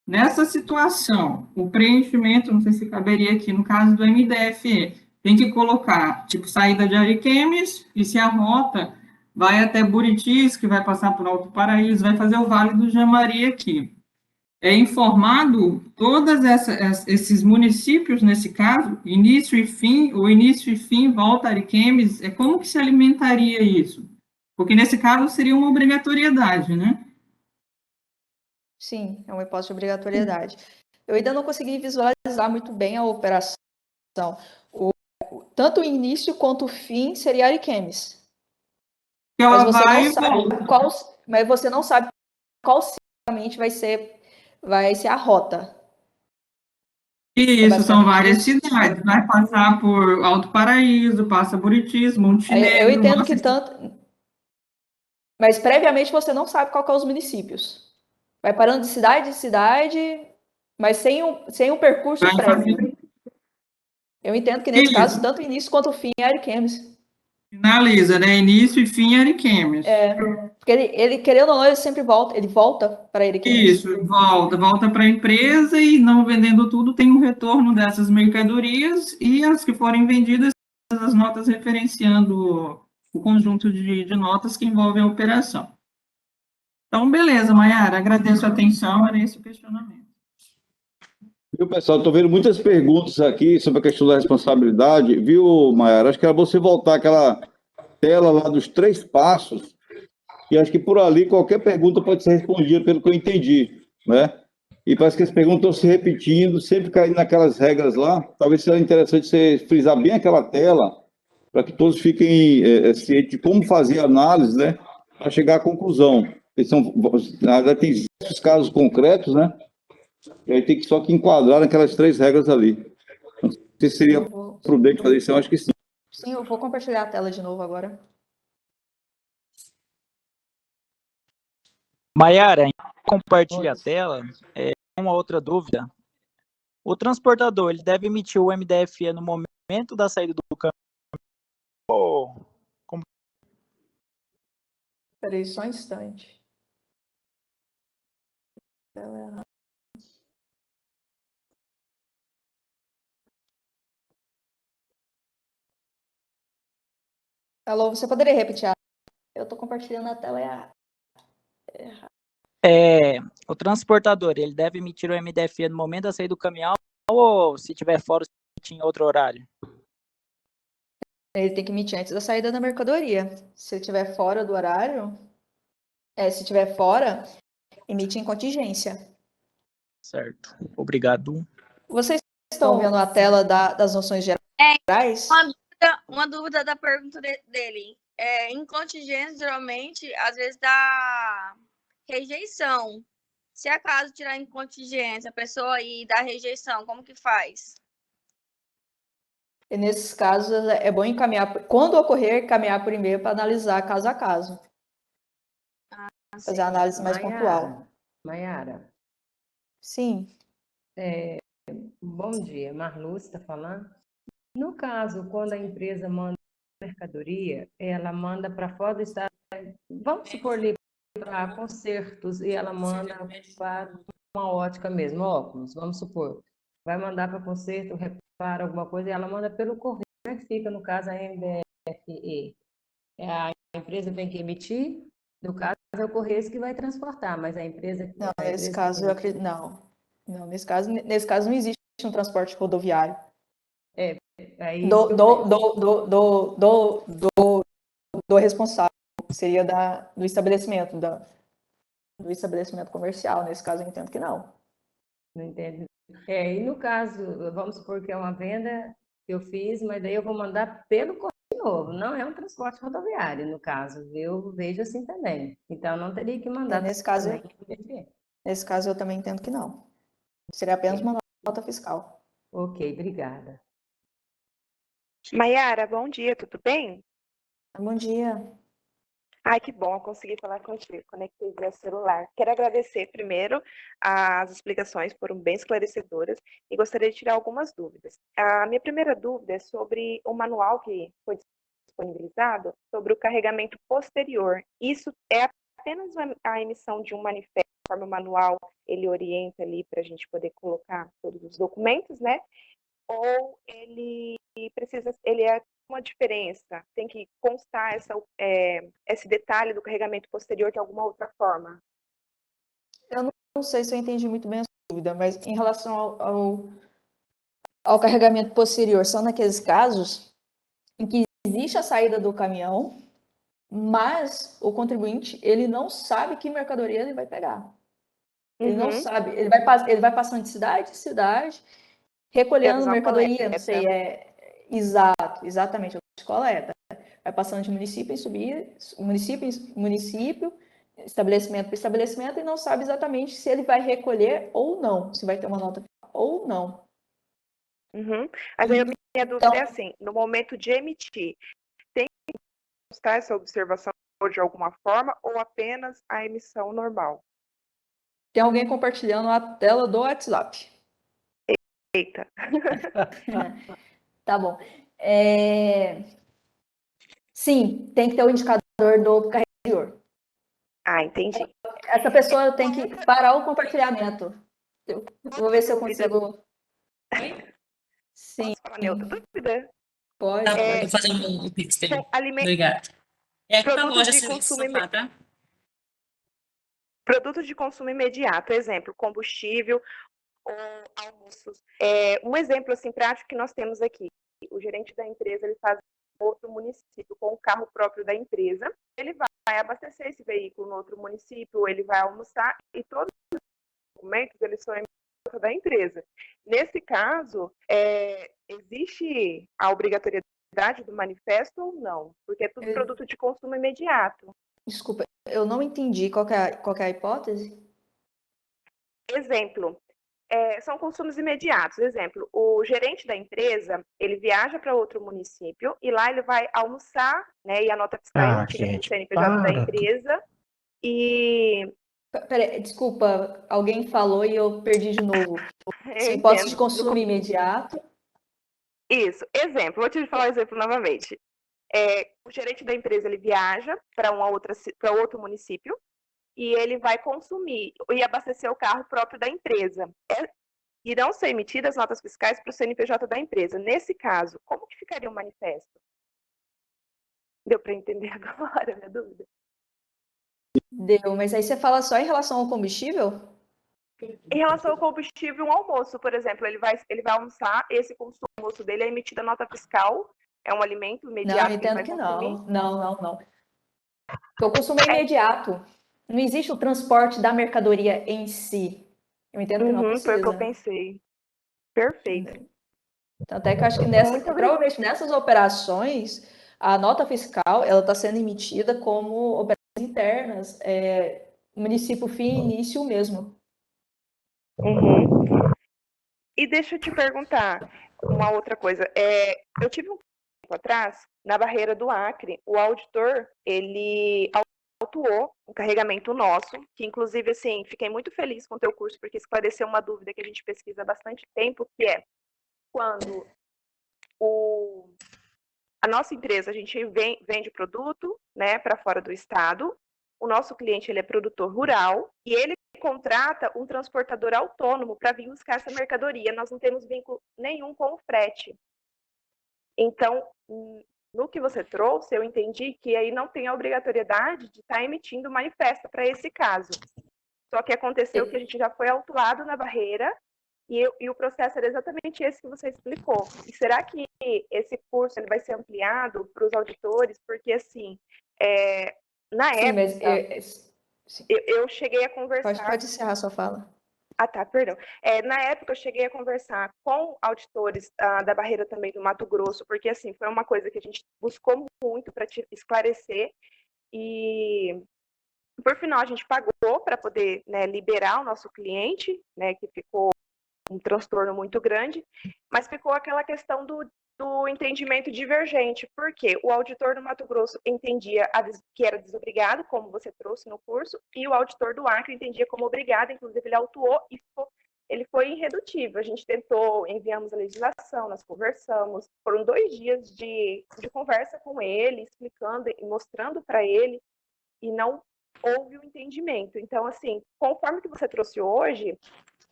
Nessa situação, o preenchimento, não sei se caberia aqui, no caso do MDFE, tem que colocar, tipo, saída de Ariquemes, e se a rota vai até Buritis, que vai passar por Alto Paraíso, vai fazer o Vale do Jamarí aqui. É informado todos esses municípios, nesse caso, início e fim, o início e fim, volta a Ariquemes, como que se alimentaria isso? Porque nesse caso seria uma obrigatoriedade, né?
Sim, é uma hipótese de obrigatoriedade. Eu ainda não consegui visualizar muito bem a operação. Tanto o início quanto o fim seria Ariquemes.
Que
Mas
ela
você
vai
não
e
sabe
volta.
qual, mas você não sabe qual realmente vai ser a rota.
Isso, são
basicamente
várias
isso.
cidades. Vai passar por Alto Paraíso, passa Buritis,
Eu
Montenegro,
entendo
Nossa
que tanto, mas previamente você não sabe qual que é os municípios. Vai parando de cidade em cidade, mas sem um percurso
vai
prévio.
fazer
Eu entendo que nesse caso,
isso.
tanto o início quanto o fim é Ariquemes.
Finaliza, né? Início e fim Ariquemes.
Porque ele querendo ou não, ele sempre volta, ele volta para Ariquemes.
Isso, volta para a empresa e não vendendo tudo, tem um retorno dessas mercadorias e as que forem vendidas, as notas referenciando o conjunto de notas que envolvem a operação. Então, beleza, Maiara, agradeço a atenção, era esse o questionamento.
Viu, pessoal? Estou vendo muitas perguntas aqui sobre a questão da responsabilidade, viu, Mayara? Acho que era você voltar aquela tela lá dos 3 passos, e acho que por ali qualquer pergunta pode ser respondida pelo que eu entendi, né? E parece que as perguntas estão se repetindo, sempre caindo naquelas regras lá. Talvez seja interessante você frisar bem aquela tela, para que todos fiquem cientes de como fazer a análise, né? Para chegar à conclusão. Na verdade, tem diversos casos concretos, né? E aí tem que só que enquadrar naquelas 3 regras ali. Não sei se seria prudente fazer isso, eu acho que sim.
Sim, eu vou compartilhar a tela de novo agora.
Maiara, compartilha a tela. Uma outra dúvida. O transportador, ele deve emitir o MDFE no momento da saída do caminhão?
Espera aí, só um instante. Alô, você poderia repetir? Eu estou compartilhando a tela.
O transportador, ele deve emitir o MDFE no momento da saída do caminhão ou se tiver fora, em outro horário?
Ele tem que emitir antes da saída da mercadoria. Se ele estiver fora do horário, se estiver fora, emite em contingência.
Certo. Obrigado.
Vocês estão vendo a tela das noções gerais?
Uma dúvida da pergunta dele. Em contingência, geralmente, às vezes dá rejeição. Se acaso tirar em contingência a pessoa aí dá rejeição, como que faz?
E nesses casos, é bom encaminhar, quando ocorrer, encaminhar por e-mail para analisar caso a caso. Fazer a análise mais pontual.
Maiara.
Sim.
Bom dia, Marluce está falando. No caso, quando a empresa manda mercadoria, ela manda para fora do estado, vamos supor ali para concertos, e ela manda para uma ótica mesmo, óculos, vamos supor. Vai mandar para concerto, repara alguma coisa, e ela manda pelo correio. Como é que fica, no caso, a MDFE? A empresa tem que emitir, no caso, é o Correios que vai transportar, mas a empresa...
Não, nesse caso, eu acredito... Não, nesse caso não existe um transporte rodoviário.
Aí
do responsável, seria do estabelecimento, do estabelecimento comercial. Nesse caso, eu entendo que não.
Não entendo. E no caso, vamos supor que é uma venda que eu fiz, mas daí eu vou mandar pelo correio novo. Não é um transporte rodoviário, no caso. Eu vejo assim também. Então, não teria que mandar.
Nesse caso, eu também entendo que não. Seria apenas uma nota fiscal.
Ok, obrigada.
Maiara, bom dia, tudo bem?
Bom dia.
Ai, que bom, eu consegui falar contigo, conectei via celular. Quero agradecer primeiro as explicações, foram bem esclarecedoras, e gostaria de tirar algumas dúvidas. A minha primeira dúvida é sobre o manual que foi disponibilizado, sobre o carregamento posterior. Isso é apenas a emissão de um manifesto, conforme o manual ele orienta ali para a gente poder colocar todos os documentos, né? Ou ele é uma diferença, tem que constar esse detalhe do carregamento posterior de alguma outra forma?
Eu não sei se eu entendi muito bem a sua dúvida, mas em relação ao carregamento posterior, são naqueles casos em que existe a saída do caminhão, mas o contribuinte, ele não sabe que mercadoria ele vai pegar. Ele não
Uhum.
sabe, ele vai passando de cidade em cidade, recolhendo
Fazendo uma
mercadoria, não
coleta.
sei, exatamente, a coleta. Vai passando de município em município, estabelecimento para estabelecimento, e não sabe exatamente se ele vai recolher ou não, se vai ter uma nota ou não.
Uhum. Mas aí a minha dúvida é assim, no momento de emitir, tem que constar essa observação de alguma forma ou apenas a emissão normal?
Tem alguém compartilhando a tela do WhatsApp.
Eita.
Tá bom. Sim, tem que ter o indicador do carregador.
Ah, entendi.
Essa pessoa tem que parar o compartilhamento. Eu vou ver se eu consigo. Sim.
Posso falar minha outra dúvida?
Pode.
Tá bom, eu tô fazendo o Pix dele. Obrigada.
Produtos de consumo
tá?
Produtos de consumo imediato, exemplo, combustível ou almoços. Um exemplo assim prático que nós temos aqui, o gerente da empresa ele faz outro município com o carro próprio da empresa, ele vai abastecer esse veículo no outro município, ele vai almoçar e todos os documentos eles são emitidos da empresa. Nesse caso, existe a obrigatoriedade do manifesto ou não? Porque é tudo produto de consumo imediato.
Desculpa, eu não entendi qual que é a hipótese.
Exemplo, são consumos imediatos. Exemplo, o gerente da empresa, ele viaja para outro município e lá ele vai almoçar, né? E a nota fiscal é emitida pelo CNPJ da empresa. E...
Peraí, desculpa, alguém falou e eu perdi de novo.
Sim,
hipótese de consumo imediato.
Isso. Exemplo, vou te falar o exemplo novamente. O gerente da empresa, ele viaja para outro município e ele vai consumir e abastecer o carro próprio da empresa. Irão ser emitidas notas fiscais para o CNPJ da empresa. Nesse caso, como que ficaria o manifesto? Deu para entender agora, minha dúvida?
Deu, mas aí você fala só em relação ao combustível?
Em relação ao combustível, um almoço, por exemplo, ele vai almoçar, esse consumo almoço dele é emitida nota fiscal, é um alimento imediato.
Não, eu entendo que não. Não. Porque o consumo é imediato. Não existe o transporte da mercadoria em si. Eu entendo que não precisa.
Foi o que eu pensei. Perfeito.
Tanto é que eu acho que provavelmente nessas operações, a nota fiscal ela está sendo emitida como operações internas, município fim e início mesmo.
E deixa eu te perguntar uma outra coisa. Eu tive um tempo atrás, na barreira do Acre, o auditor, ele autuou um carregamento nosso, que inclusive, assim, fiquei muito feliz com o teu curso, porque esclareceu uma dúvida que a gente pesquisa há bastante tempo, que é quando a nossa empresa, a gente vende produto, né, para fora do estado, o nosso cliente, ele é produtor rural, e ele contrata um transportador autônomo para vir buscar essa mercadoria. Nós não temos vínculo nenhum com o frete. Então, no que você trouxe, eu entendi que aí não tem a obrigatoriedade de estar emitindo manifesto para esse caso. Só que aconteceu que a gente já foi autuado na barreira e o processo era exatamente esse que você explicou. E será que esse curso ele vai ser ampliado para os auditores? Porque, assim, na época... Eu cheguei a conversar...
Pode encerrar sua fala.
Ah, tá, perdão. Na época, eu cheguei a conversar com auditores da barreira também do Mato Grosso, porque, assim, foi uma coisa que a gente buscou muito para te esclarecer e, por final, a gente pagou para poder, né, liberar o nosso cliente, né, que ficou um transtorno muito grande, mas ficou aquela questão do entendimento divergente, porque o auditor do Mato Grosso entendia que era desobrigado, como você trouxe no curso, e o auditor do Acre entendia como obrigado, inclusive ele autuou e ele foi irredutível. A gente tentou, enviamos a legislação, nós conversamos, foram 2 dias de conversa com ele, explicando e mostrando para ele, e não houve o entendimento. Então, assim, conforme que você trouxe hoje,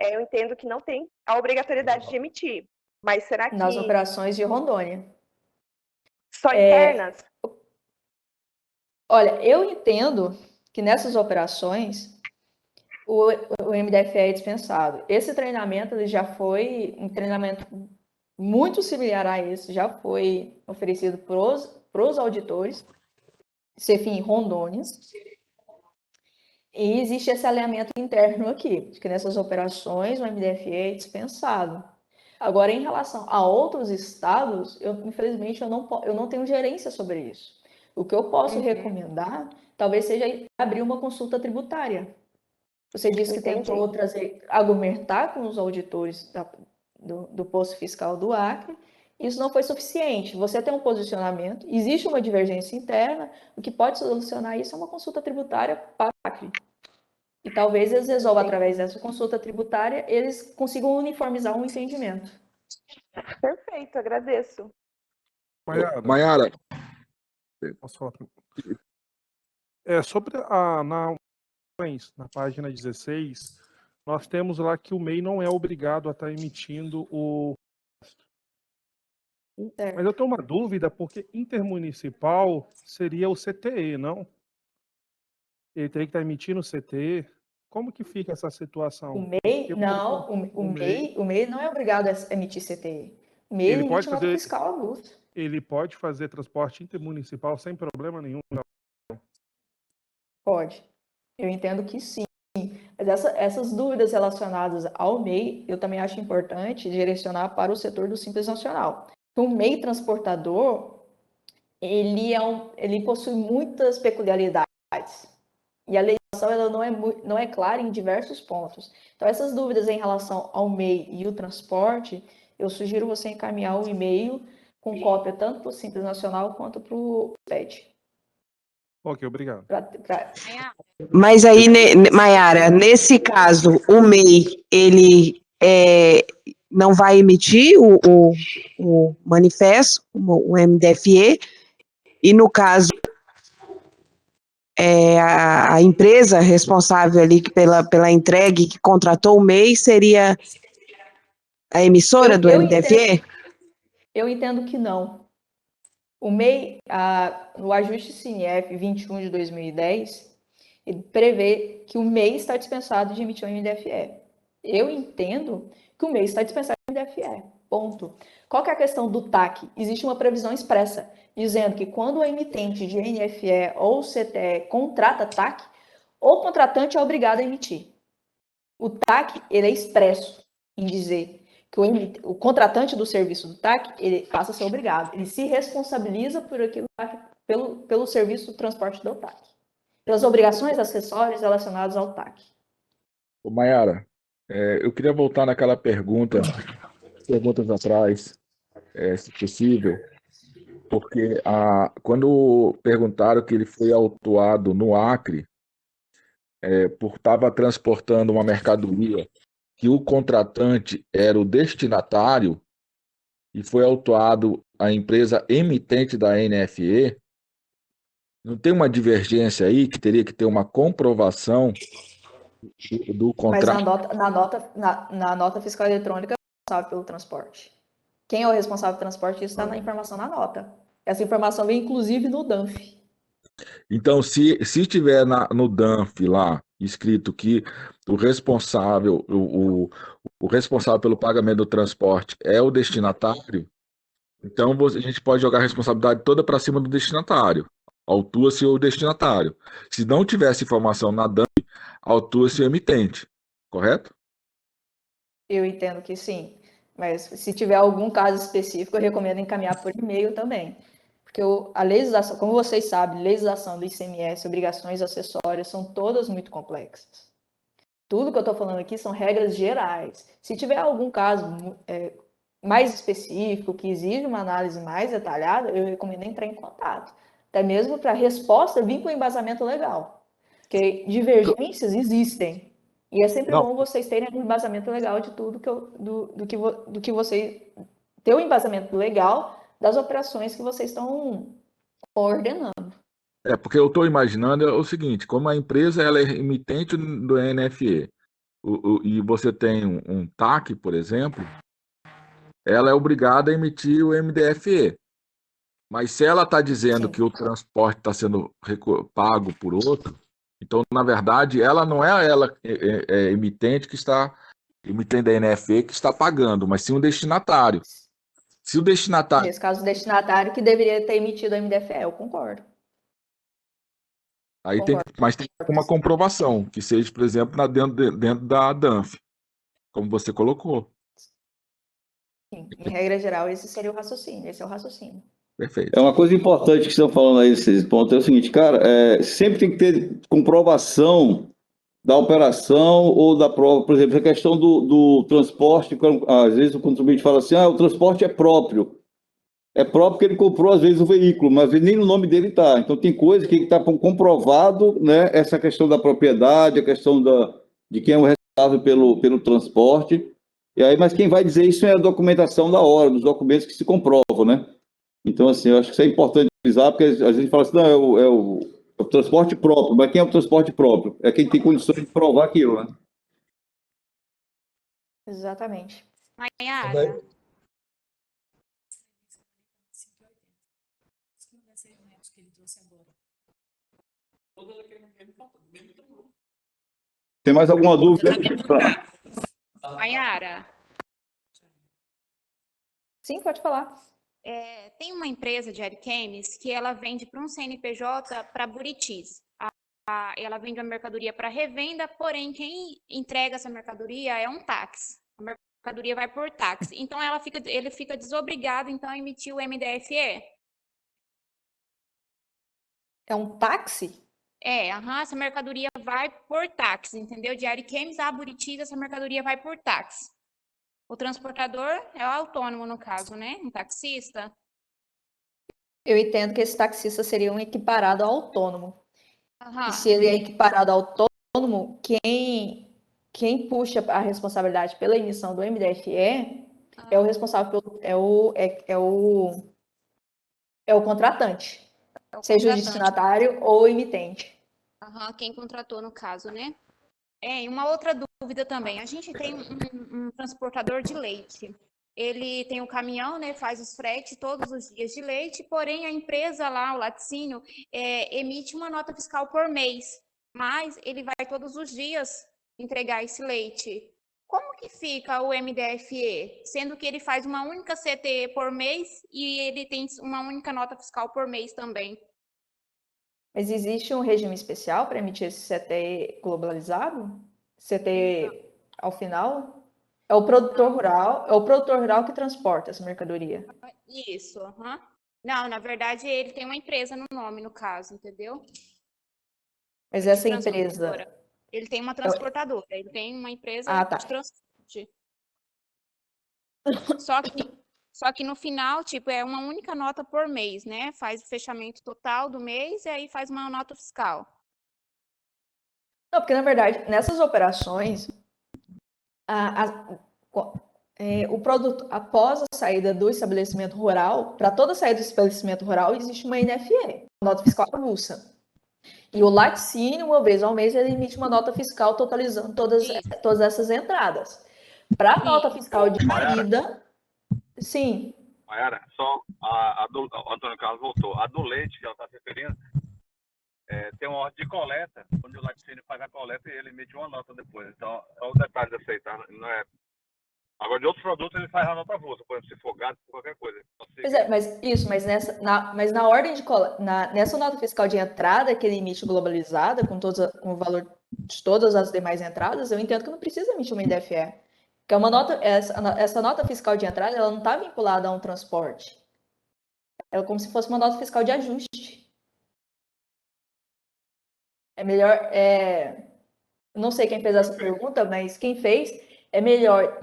eu entendo que não tem a obrigatoriedade de emitir. Mas será que...
Nas operações de Rondônia.
Só internas?
Olha, eu entendo que nessas operações o MDFE é dispensado. Esse treinamento ele já foi um treinamento muito similar a esse, já foi oferecido para os auditores. CFIM Rondônia. E existe esse alinhamento interno aqui, de que nessas operações o MDFE é dispensado. Agora, em relação a outros estados, infelizmente eu não tenho gerência sobre isso. O que eu posso recomendar, talvez seja abrir uma consulta tributária. Você disse que tentou argumentar com os auditores do posto fiscal do Acre, isso não foi suficiente. Você tem um posicionamento, existe uma divergência interna, o que pode solucionar isso é uma consulta tributária para o Acre. E talvez eles resolvam, através dessa consulta tributária, eles consigam uniformizar um entendimento.
Perfeito, agradeço.
Maiara,
Posso falar? Sobre na página 16, nós temos lá que o MEI não é obrigado a estar emitindo o... Mas eu tenho uma dúvida, porque intermunicipal seria o CTE, não? Ele teria que estar emitindo o CTE. Como que fica essa situação?
O MEI, não, o MEI não é obrigado a emitir CTE. O MEI
ele pode
emite nota
fazer
fiscal avulsa.
Ele pode fazer transporte intermunicipal sem problema nenhum? Não.
Pode. Eu entendo que sim. Mas essas dúvidas relacionadas ao MEI, eu também acho importante direcionar para o setor do Simples Nacional. O MEI transportador, ele possui muitas peculiaridades. E a legislação ela não é clara em diversos pontos. Então, essas dúvidas em relação ao MEI e o transporte, eu sugiro você encaminhar o e-mail com cópia tanto para o Simples Nacional quanto para o PED.
Ok, obrigado.
Mas aí, Maiara, nesse caso, o MEI, ele não vai emitir o manifesto, o MDFE, e no caso, a empresa responsável ali pela entrega que contratou o MEI seria a emissora do MDFE?
Eu entendo que não. O MEI, no ajuste CINEF 21 de 2010, ele prevê que o MEI está dispensado de emitir o MDFE. Eu entendo que o MEI está dispensado de MDFE. Ponto. Qual que é a questão do TAC? Existe uma previsão expressa, dizendo que quando o emitente de NFE ou CTE contrata TAC, o contratante é obrigado a emitir. O TAC, ele é expresso em dizer que o contratante do serviço do TAC, ele passa a ser obrigado. Ele se responsabiliza por aquilo, pelo serviço do transporte do TAC. Pelas obrigações acessórias relacionadas ao TAC.
Maiara, eu queria voltar naquela perguntas atrás, se possível, porque quando perguntaram que ele foi autuado no Acre, por estava transportando uma mercadoria que o contratante era o destinatário e foi autuado a empresa emitente da NFE, não tem uma divergência aí que teria que ter uma comprovação do contrato?
Mas na nota fiscal eletrônica é responsável pelo transporte. Quem é o responsável pelo transporte? Isso está na informação na nota. Essa informação vem inclusive no DANF.
Então, se tiver no DANF lá escrito que o responsável pelo pagamento do transporte é o destinatário, então a gente pode jogar a responsabilidade toda para cima do destinatário. Autua-se o destinatário. Se não tivesse informação na DANF, autua-se o emitente, correto?
Eu entendo que sim, mas se tiver algum caso específico, eu recomendo encaminhar por e-mail também. Porque a legislação, como vocês sabem, legislação do ICMS, obrigações acessórias, são todas muito complexas. Tudo que eu estou falando aqui são regras gerais. Se tiver algum caso mais específico, que exige uma análise mais detalhada, eu recomendo entrar em contato. Até mesmo para a resposta vir com embasamento legal. Porque divergências existem. E é sempre bom vocês terem um embasamento legal de tudo do que você... ter um embasamento legal das operações que vocês estão ordenando.
Porque eu estou imaginando o seguinte, como a empresa ela é emitente do NFE, e você tem um TAC, por exemplo, ela é obrigada a emitir o MDFE. Mas se ela está dizendo que o transporte está sendo pago por outro, então, na verdade, ela não é emitente que está emitendo a NFE que está pagando, mas sim o destinatário. Se o destinatário...
Nesse caso, o destinatário que deveria ter emitido a MDFE, eu concordo.
Aí
Concordo.
mas tem que ter uma comprovação, que seja, por exemplo, dentro da DANF, como você colocou.
Sim, em regra geral, esse seria o raciocínio. Esse é o raciocínio.
Perfeito.
É uma coisa importante que estão falando aí, esses pontos, é o seguinte, cara, sempre tem que ter comprovação da operação ou da prova. Por exemplo, a questão do transporte, às vezes o contribuinte fala assim, o transporte é próprio. É próprio porque ele comprou, às vezes, o veículo, mas nem no nome dele está. Então, tem coisa que está comprovado, né, essa questão da propriedade, a questão de quem é o responsável pelo transporte. E aí, mas quem vai dizer isso é a documentação da hora, dos documentos que se comprovam, né? Então, assim, eu acho que isso é importante utilizar, porque às vezes a gente fala assim, não, é o transporte próprio, mas quem é o transporte próprio? É quem tem condições de provar aquilo, né?
Exatamente.
Maiara,
Tem mais alguma dúvida?
Maiara,
Sim, pode falar.
tem uma empresa de Ariquemes que ela vende para um CNPJ para Buritis. Ela vende a mercadoria para revenda, porém quem entrega essa mercadoria é um táxi. A mercadoria vai por táxi. Então ele fica desobrigado então a emitir o MDFE.
É um táxi?
Essa mercadoria vai por táxi, entendeu? De Ariquemes a Buritis, essa mercadoria vai por táxi. O transportador é o autônomo, no caso, né? Um taxista.
Eu entendo que esse taxista seria um equiparado ao autônomo.
Aham.
E se ele é equiparado ao autônomo, quem puxa a responsabilidade pela emissão do MDFE é o responsável é o contratante, seja o destinatário ou o emitente.
Quem contratou no caso, né? E uma outra dúvida também. A gente tem um transportador de leite. Ele tem um caminhão, né? Faz os fretes todos os dias de leite, porém a empresa lá, o laticínio, emite uma nota fiscal por mês, mas ele vai todos os dias entregar esse leite. Como que fica o MDFE? Sendo que ele faz uma única CTE por mês e ele tem uma única nota fiscal por mês também.
Mas existe um regime especial para emitir esse CTE globalizado? CTE ao final? É o produtor rural que transporta essa mercadoria.
Isso, Não, na verdade, ele tem uma empresa no nome, no caso, entendeu?
Mas essa empresa...
Ele tem uma transportadora, ele tem uma empresa de transporte. Só que no final, tipo, é uma única nota por mês, né? Faz o fechamento total do mês e aí faz uma nota fiscal.
Não, porque, na verdade, nessas operações, o produto, após a saída do estabelecimento rural, para toda saída do estabelecimento rural, existe uma NFE, nota fiscal avulsa. E o laticínio, uma vez ao mês, ele emite uma nota fiscal totalizando todas essas entradas. Para a nota fiscal de ida, sim.
Maiara, só o Antônio Carlos voltou. A do leite, que ela está se referindo, tem uma ordem de coleta, onde o laticínio faz a coleta e ele emite uma nota depois. Então, é o detalhe de aceitar, não é... Agora, de outros produtos, ele faz a nota avulsa, por exemplo, se for gado, qualquer coisa.
Pois é, mas na ordem de nessa nota fiscal de entrada que ele emite globalizada, com o valor de todas as demais entradas, eu entendo que não precisa emitir uma IDFE. Que é uma nota, essa nota fiscal de entrada, ela não está vinculada a um transporte. É como se fosse uma nota fiscal de ajuste. É melhor, não sei quem fez essa pergunta, mas quem fez, é melhor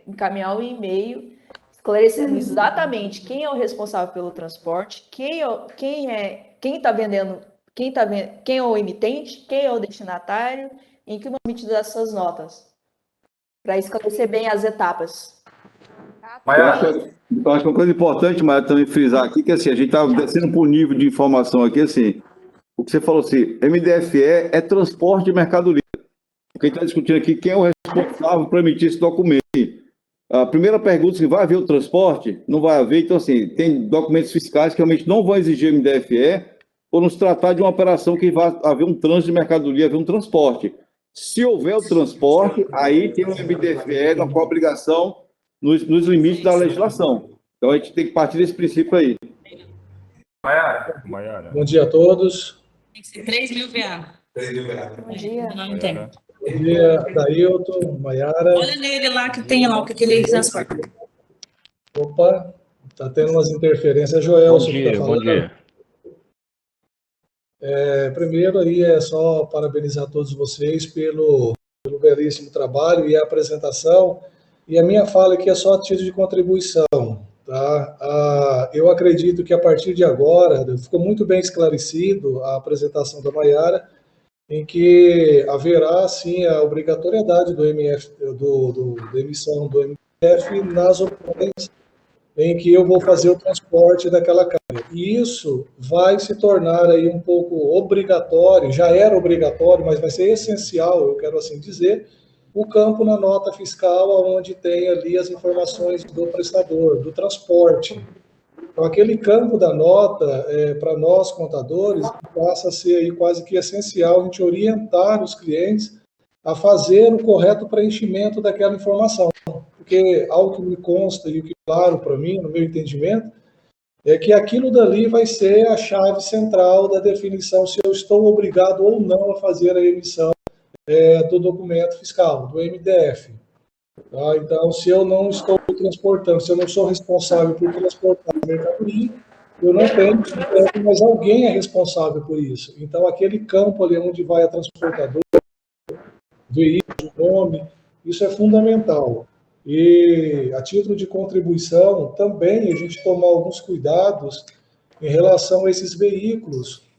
encaminhar um e-mail esclarecendo exatamente quem é o responsável pelo transporte, quem está vendendo, quem é o emitente, quem é o destinatário, em que momento dessas notas, para esclarecer bem as etapas.
Eu acho que uma coisa importante, Maia, também frisar aqui, que assim, a gente está descendo para um nível de informação aqui, assim, o que você falou assim, MDFE é transporte de mercadoria. O que a gente está discutindo aqui, quem é o responsável para emitir esse documento? A primeira pergunta, se vai haver o transporte? Não vai haver. Então, assim, tem documentos fiscais que realmente não vão exigir MDFE por não se tratar de uma operação que vai haver um trânsito de mercadoria, haver um transporte. Se houver o transporte, aí tem um MDFE com a obrigação nos limites da legislação. Então, a gente tem que partir desse princípio aí.
Bom dia a todos.
Tem que ser 3 mil VA.
3 mil VA.
Bom dia.
Não tem.
Bom dia, Dailton, Maiara.
Olha nele lá que tem lá o que ele transporta.
Opa, tá tendo umas interferências. Joelson que tá falando.
Bom dia.
Primeiro aí é só parabenizar todos vocês pelo belíssimo trabalho e a apresentação. E a minha fala aqui é só a título de contribuição. Tá? Eu acredito que a partir de agora, ficou muito bem esclarecido a apresentação da Maiara, em que haverá, sim, a obrigatoriedade da emissão do MDF nas opções em que eu vou fazer o transporte daquela carga. E isso vai se tornar aí um pouco obrigatório, já era obrigatório, mas vai ser essencial, eu quero assim dizer, o campo na nota fiscal, onde tem ali as informações do prestador, do transporte. Então, aquele campo da nota, para nós contadores, passa a ser aí quase que essencial a gente orientar os clientes a fazer o correto preenchimento daquela informação. Porque algo que me consta e o que é claro para mim, no meu entendimento, é que aquilo dali vai ser a chave central da definição se eu estou obrigado ou não a fazer a emissão do documento fiscal, do MDF. Tá? Então, se eu não estou transportando, se eu não sou responsável por transportar a mercadoria, eu não tenho, mas alguém é responsável por isso. Então, aquele campo ali onde vai a transportadora, veículo, nome, isso é fundamental. E, a título de contribuição, também a gente tomar alguns cuidados em relação a esses veículos,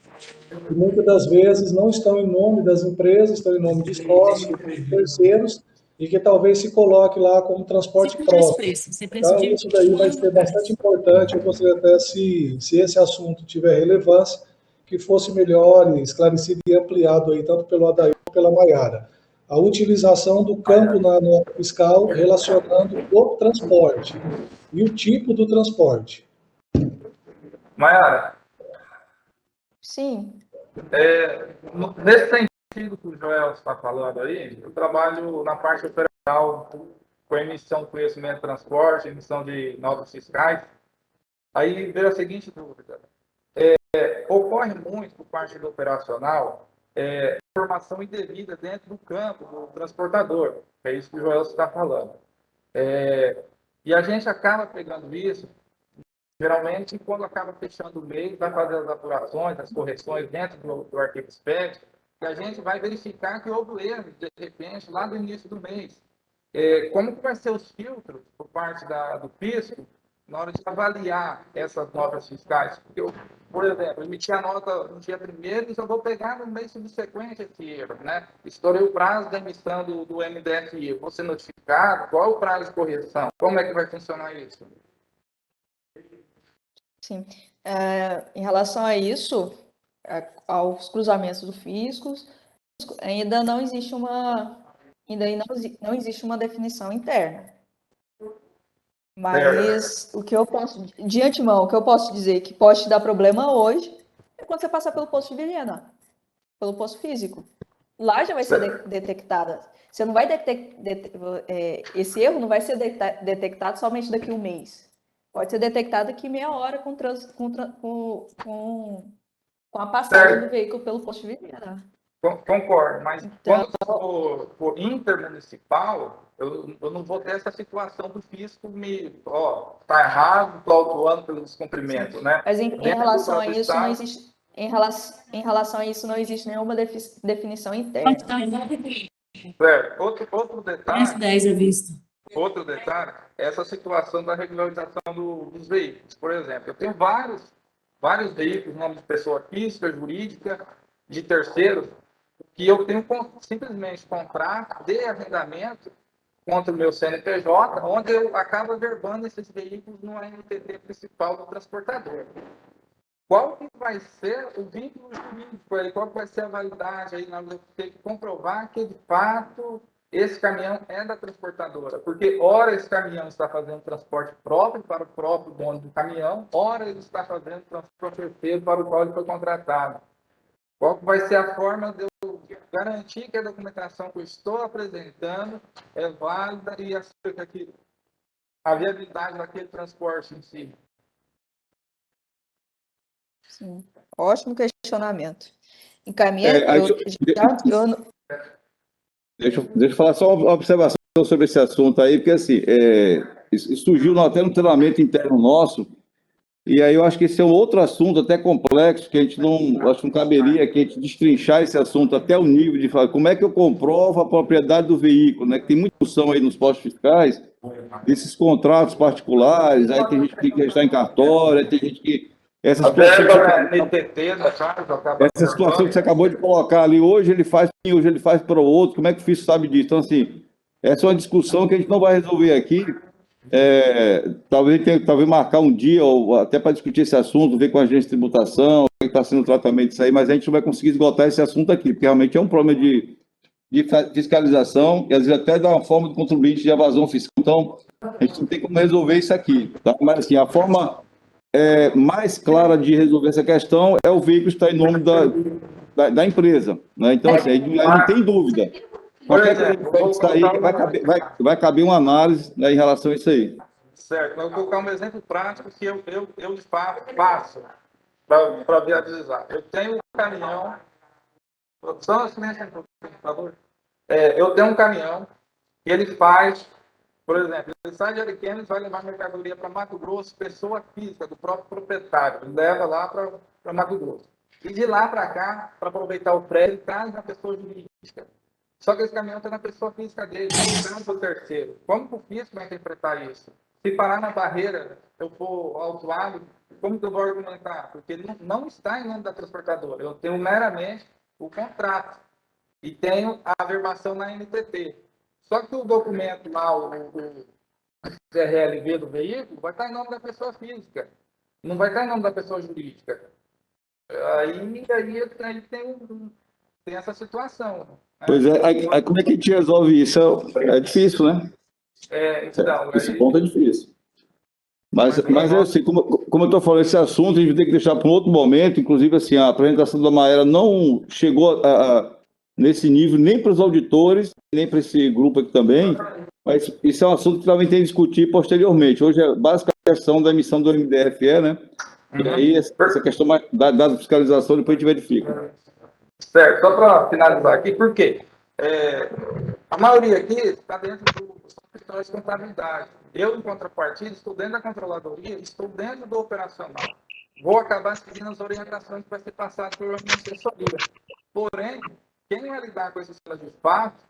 que muitas das vezes não estão em nome das empresas, estão em nome de sócios, de terceiros, e que talvez se coloque lá como transporte próprio. Então, isso daí vai ser bastante importante. Eu gostaria até, se esse assunto tiver relevância, que fosse melhor esclarecido e ampliado aí, tanto pelo Adair como pela Maiara. A utilização do campo na nota fiscal relacionando o transporte e o tipo do transporte.
Maiara,
Sim.
nesse sentido que o Joel está falando aí, eu trabalho na parte operacional com emissão de conhecimento de transporte, emissão de notas fiscais. Aí veio a seguinte dúvida. Ocorre muito por parte do operacional informação indevida dentro do campo do transportador, que é isso que o Joel está falando. E a gente acaba pegando isso, geralmente, quando acaba fechando o mês, vai fazer as apurações, as correções dentro do arquivo SPED, e a gente vai verificar que houve erro, de repente, lá no início do mês. Como que vai ser os filtros por parte do fisco na hora de avaliar essas notas fiscais? Porque eu, por exemplo, emiti a nota no dia 1º e só vou pegar no mês subsequente esse erro, né? Estourei o prazo da emissão do MDFI. Vou ser notificado? Qual é o prazo de correção? Como é que vai funcionar isso?
Sim. Em relação a isso, aos cruzamentos do fisco, ainda não existe não existe uma definição interna. Mas o que eu posso, de antemão, o que eu posso dizer que pode te dar problema hoje é quando você passar pelo posto de Vilhena, pelo posto físico. Lá já vai ser detectada. Você não vai esse erro não vai ser detectado somente daqui a um mês. Pode ser detectado daqui meia hora com a passagem do veículo pelo posto de Vilhena.
Concordo, mas quando for intermunicipal, eu não vou ter essa situação do fisco está errado, estou autuando pelo descumprimento, né?
Mas em relação a isso, não existe, em relação a isso, não existe nenhuma definição interna.
Outro detalhe.
S10 é visto.
Outro detalhe é essa situação da regularização dos veículos. Por exemplo, eu tenho vários veículos, nome de pessoa física, jurídica, de terceiros, que eu tenho simplesmente contrato de arrendamento contra o meu CNPJ, onde eu acabo averbando esses veículos no ANTT principal do transportador. Qual que vai ser o vínculo jurídico aí? Qual que vai ser a validade aí? Nós vamos ter que comprovar que, de fato, esse caminhão é da transportadora. Porque, ora, esse caminhão está fazendo transporte próprio para o próprio dono do caminhão, ora, ele está fazendo transporte terceiro para o qual ele foi contratado. Qual que vai ser a forma de eu garantir que a documentação que eu estou apresentando é válida e acerca a viabilidade daquele transporte em si?
Sim, ótimo questionamento. encaminha.
Deixa eu falar só uma observação sobre esse assunto aí, porque assim, isso surgiu até no treinamento interno nosso, e aí eu acho que esse é um outro assunto até complexo, que a gente não, acho que não caberia que a gente destrinchar esse assunto até o nível de falar como é que eu comprovo a propriedade do veículo, né? Que tem muita discussão aí nos postos fiscais, desses contratos particulares, aí tem gente que está em cartório, aí tem gente que... Essa situação que você acabou de colocar ali, hoje ele faz para o outro, como é que o fisco sabe disso? Então, assim, essa é uma discussão que a gente não vai resolver aqui. Talvez marcar um dia, ou até para discutir esse assunto, ver com a agência de tributação, como está sendo o tratamento disso aí, mas a gente não vai conseguir esgotar esse assunto aqui, porque realmente é um problema de fiscalização e às vezes até dá uma forma de contribuinte de evasão fiscal. Então, a gente não tem como resolver isso aqui. Tá? Mas, assim, a forma mais clara de resolver essa questão é o veículo estar em nome da empresa. Né? Então, assim, aí não tem dúvida. Qualquer coisa que pode sair, vai caber uma análise, né, em relação a isso aí.
Certo, mas eu vou colocar um exemplo prático que eu de fato faço para viabilizar. Eu tenho um caminhão, produção de silêncio no computador. Eu tenho um caminhão que ele faz, por exemplo, ele sai de Ariquemes e vai levar mercadoria para Mato Grosso, pessoa física do próprio proprietário, ele leva lá para Mato Grosso. E de lá para cá, para aproveitar o prédio, ele traz na pessoa jurídica. Só que esse caminhão está na pessoa física dele, não está no terceiro. Como que o fisco vai interpretar isso? Se parar na barreira, eu for autuado, como que eu vou argumentar? Porque ele não está em nome da transportadora. Eu tenho meramente o contrato e tenho a averbação na NTT. Só que o documento lá, o CRLV do veículo, vai estar em nome da pessoa física. Não vai estar em nome da pessoa jurídica. Aí tem essa situação.
Pois é, aí como é que a gente resolve isso? É difícil, né? Esse ponto é difícil. Mas assim, como eu estou falando, esse assunto a gente tem que deixar para um outro momento. Inclusive, assim, a apresentação da Maera não chegou nesse nível nem para os auditores, nem para esse grupo aqui também. Mas isso é um assunto que também tem que discutir posteriormente. Hoje é basicamente a questão da emissão do MDFE, né? E aí essa questão da fiscalização depois a gente verifica.
Certo, só para finalizar aqui, por quê? A maioria aqui está dentro do escritório de contabilidade. Eu, em contrapartida, estou dentro da controladoria, estou dentro do operacional. Vou acabar seguindo as orientações que vai ser passado pela minha assessoria. Porém, quem vai lidar com esses casos de fato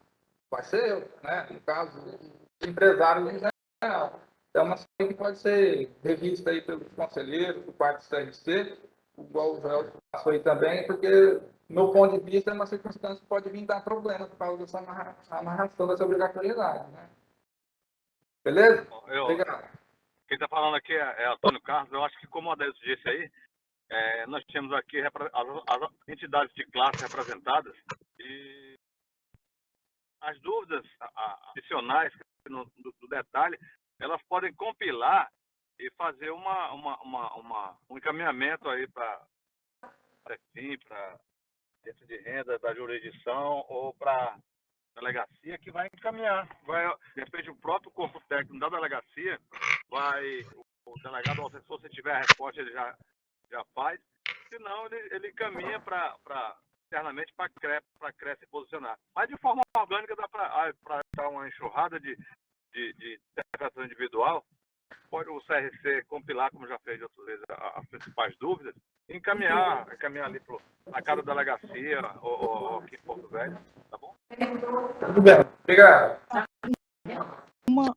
vai ser eu, né? No caso, empresários em geral. É uma situação que pode ser revista aí pelos conselheiros, por parte do CRC, igual o Joel passou aí também, porque, do meu ponto de vista, é uma circunstância que pode vir dar problema por causa dessa amarração dessa obrigatoriedade, né? Beleza? Obrigado.
Quem está falando aqui é Antônio Carlos. Eu acho que, como o Adelso disse aí, nós temos aqui as entidades de classe representadas e as dúvidas adicionais do detalhe, elas podem compilar e fazer um encaminhamento aí para dentro de renda da jurisdição ou para delegacia, que vai encaminhar. De repente, o próprio corpo técnico da delegacia o delegado ou assessor, se tiver a resposta, ele já faz. Senão, ele encaminha internamente para a CRE se posicionar. Mas, de forma orgânica, dá para dar uma enxurrada de interpretação individual. Pode o CRC compilar, como já fez de outras vezes, as principais dúvidas, e encaminhar ali na cada delegacia ou aqui em Porto Velho, tá bom?
Tudo bem, obrigado.
Uma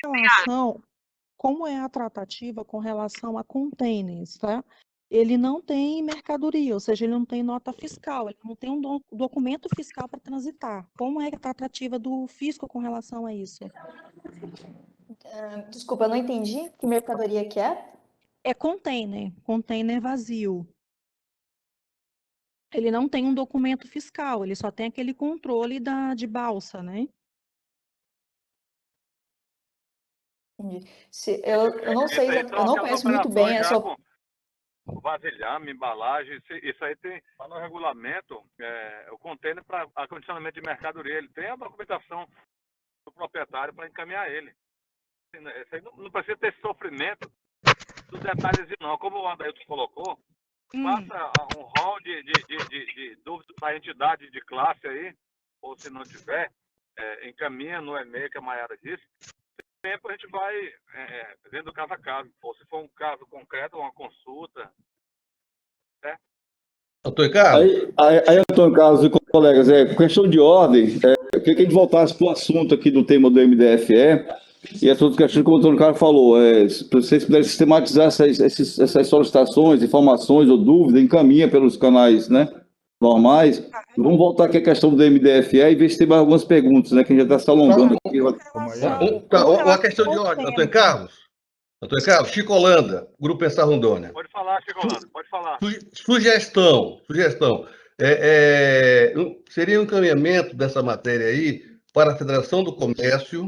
relação, como é a tratativa com relação a containers, tá? Ele não tem mercadoria, ou seja, ele não tem nota fiscal, ele não tem um documento fiscal para transitar. Como é a tratativa do fisco com relação a isso?
Desculpa, eu não entendi. Que mercadoria que é?
É container vazio. Ele não tem um documento fiscal, ele só tem aquele controle de balsa, né?
Entendi. Eu não sei, eu não conheço muito bem essa...
Vasilhame, embalagem, isso aí tem lá no regulamento, o container para acondicionamento de mercadoria, ele tem a documentação do proprietário para encaminhar ele. Isso aí não precisa ter sofrimento dos detalhes, não. Como o Adailton colocou, faça um rol de aí dúvidas da entidade de classe aí, ou se não tiver, encaminha no e-mail que a Maiara disse. Tempo a gente vai vendo caso a caso. Ou se for um caso concreto, uma consulta. Né?
Antônio Carlos?
Aí, Antônio Carlos e colegas, questão de ordem, eu queria que a gente voltasse para o assunto aqui do tema do MDFE, e essas outras questões, como o Antônio Carlos falou, se vocês puderem sistematizar essas solicitações, informações ou dúvidas, encaminha pelos canais, né, normais. Vamos voltar aqui à questão do MDFE e ver se tem mais algumas perguntas, né, que a gente já está se alongando aqui.
Uma questão de ordem, Antônio Carlos. Antônio Carlos, Chico Holanda, Grupo Pensar Rondônia.
Pode falar, Chico Holanda, pode falar.
Sugestão. Seria um encaminhamento dessa matéria aí para a Federação do Comércio,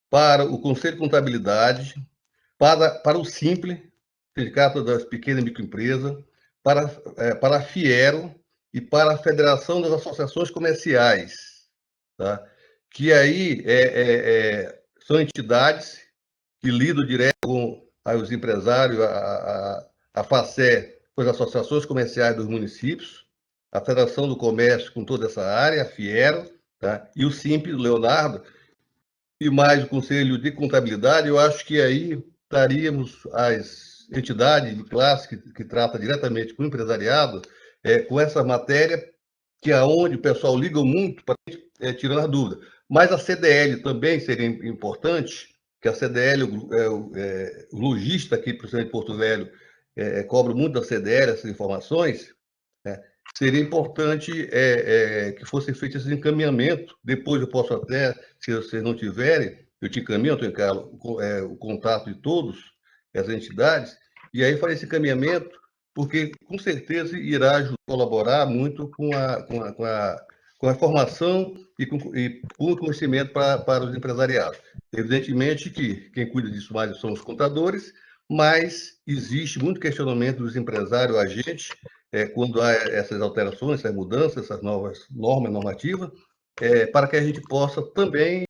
para o Conselho de Contabilidade, para o Simple, Sindicato das Pequenas e Microempresas, para a Fiero e para a Federação das Associações Comerciais, tá? Que aí são entidades que lidam direto com os empresários, a FACE com as associações comerciais dos municípios, a Federação do Comércio com toda essa área, a Fiero, tá? E o Simples, o Leonardo, e mais o Conselho de Contabilidade. Eu acho que aí estaríamos as entidades de classe que trata diretamente com o empresariado, com essa matéria, que é onde o pessoal liga muito para tirando a dúvida. Mas a CDL também seria importante, que a CDL, o lojista aqui, principalmente de Porto Velho, cobra muito da CDL essas informações, né? Seria importante que fosse feito esse encaminhamento. Depois eu posso até, se vocês não tiverem, eu te encaminho, Antônio Carlos, o contato de todas as entidades, e aí fazer esse encaminhamento, porque com certeza irá colaborar muito com a formação e com o conhecimento para os empresariados. Evidentemente que quem cuida disso mais são os contadores, mas existe muito questionamento dos empresários, agentes, quando há essas alterações, essas mudanças, essas novas normas normativas, para que a gente possa também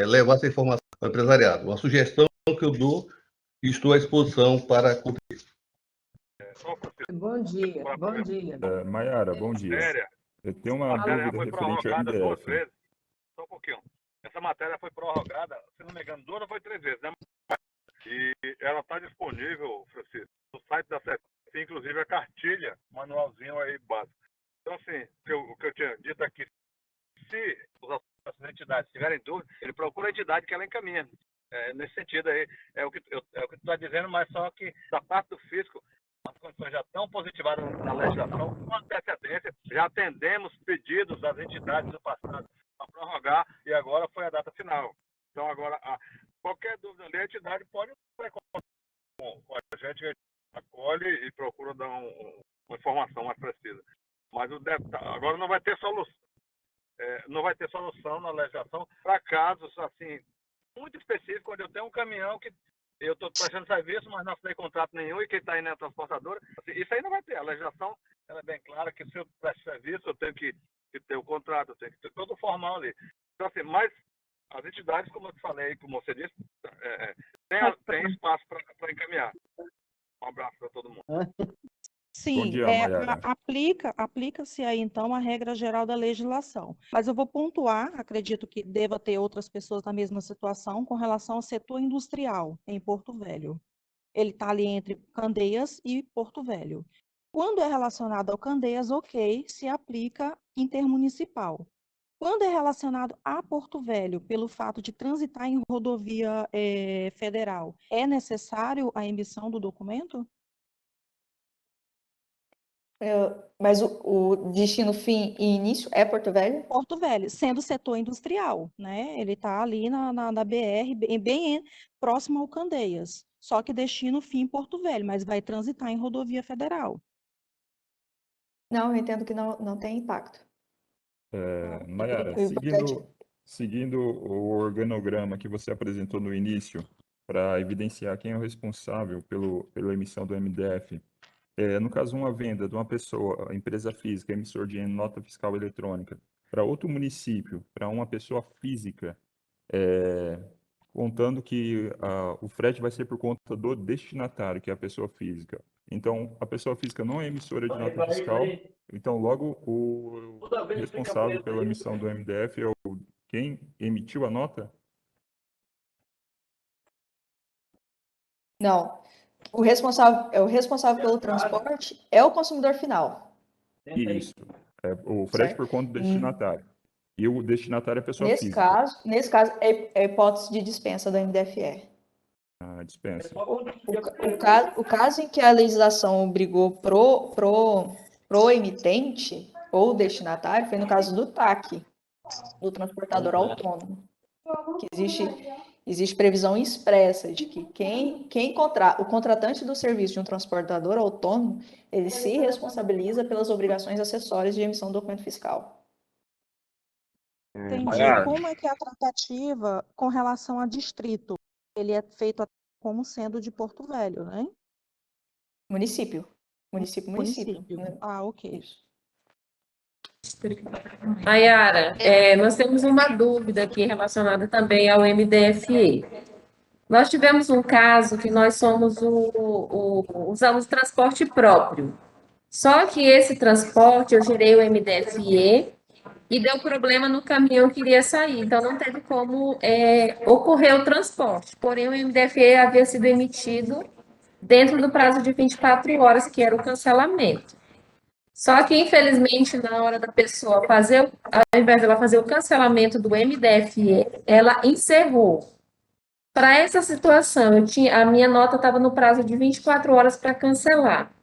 levar essa informação ao empresariado. Uma sugestão que eu dou e estou à disposição para cumprir.
Bom dia.
Maiara, bom dia. Eu tenho uma dúvida referente ao MDF.
Só um pouquinho. Essa matéria foi prorrogada, se não me engano, 2 ou foi 3 vezes, né? E ela está disponível, Francisco, no site da CEP, inclusive a cartilha, manualzinho aí básico. Então, assim, o que eu tinha dito aqui, se as entidades tiverem dúvida, ele procura a entidade que ela encaminha. Nesse sentido aí, é o que tu está dizendo, mas só que da parte do fisco, as condições já estão positivadas na legislação, com antecedência, já atendemos pedidos das entidades do passado para prorrogar e agora foi a data final. Então, agora, qualquer dúvida ali, a entidade pode com a gente acolhe e procura dar uma informação mais precisa. Mas agora não vai ter solução. Não vai ter solução na legislação para casos assim muito específicos, onde eu tenho um caminhão que eu estou prestando serviço, mas não assinei contrato nenhum e quem está aí na transportadora. Assim, isso aí não vai ter. A legislação ela é bem clara que se eu presto serviço, eu tenho que ter o contrato, eu tenho que ter todo o formal ali. Então, assim, mas as entidades, como eu te falei, como você disse, tem espaço para encaminhar. Um abraço para todo mundo.
Sim,
dia, Maiara.
aplica-se aí então a regra geral da legislação. Mas eu vou pontuar, acredito que deva ter outras pessoas na mesma situação, com relação ao setor industrial em Porto Velho. Ele está ali entre Candeias e Porto Velho. Quando é relacionado ao Candeias, ok, se aplica intermunicipal. Quando é relacionado a Porto Velho, pelo fato de transitar em rodovia federal, é necessário a emissão do documento?
Mas o destino, fim e início é Porto Velho?
Porto Velho, sendo setor industrial, né? Ele está ali na BR, bem próximo ao Candeias. Só que destino, fim, Porto Velho, mas vai transitar em rodovia federal.
Não, eu entendo que não tem impacto.
Maiara, seguindo o organograma que você apresentou no início, para evidenciar quem é o responsável pela emissão do MDF, no caso, uma venda de uma pessoa, empresa física, emissor de nota fiscal eletrônica, para outro município, para uma pessoa física, contando que o frete vai ser por conta do destinatário, que é a pessoa física.
Então, a pessoa física não é emissora de nota fiscal, então logo o responsável pela emissão do MDF é quem emitiu a nota?
Não. O responsável pelo transporte é o consumidor final.
Isso. É o frete
Certo?
por conta do destinatário. E o destinatário é a pessoa
Nesse
física.
caso é hipótese de dispensa do MDFE.
Ah, dispensa.
O caso em que a legislação obrigou pro emitente ou destinatário foi no caso do TAC, do transportador autônomo, que existe previsão expressa de que o contratante do serviço de um transportador autônomo, ele se responsabiliza pelas obrigações acessórias de emissão do documento fiscal.
Entendi.
Maiara,
Como é que é a tratativa com relação a distrito? Ele é feito como sendo de Porto Velho, né?
Município. Município. Né?
Ah, ok.
Maiara, nós temos uma dúvida aqui relacionada também ao MDFE. Nós tivemos um caso que nós usamos transporte próprio. Só que esse transporte, eu gerei o MDFE e deu problema no caminhão que iria sair. Então, não teve como ocorrer o transporte. Porém, o MDFE havia sido emitido dentro do prazo de 24 horas, que era o cancelamento. Só que, infelizmente, na hora da pessoa fazer, ao invés dela fazer o cancelamento do MDFE, ela encerrou. Para essa situação, a minha nota estava no prazo de 24 horas para cancelar.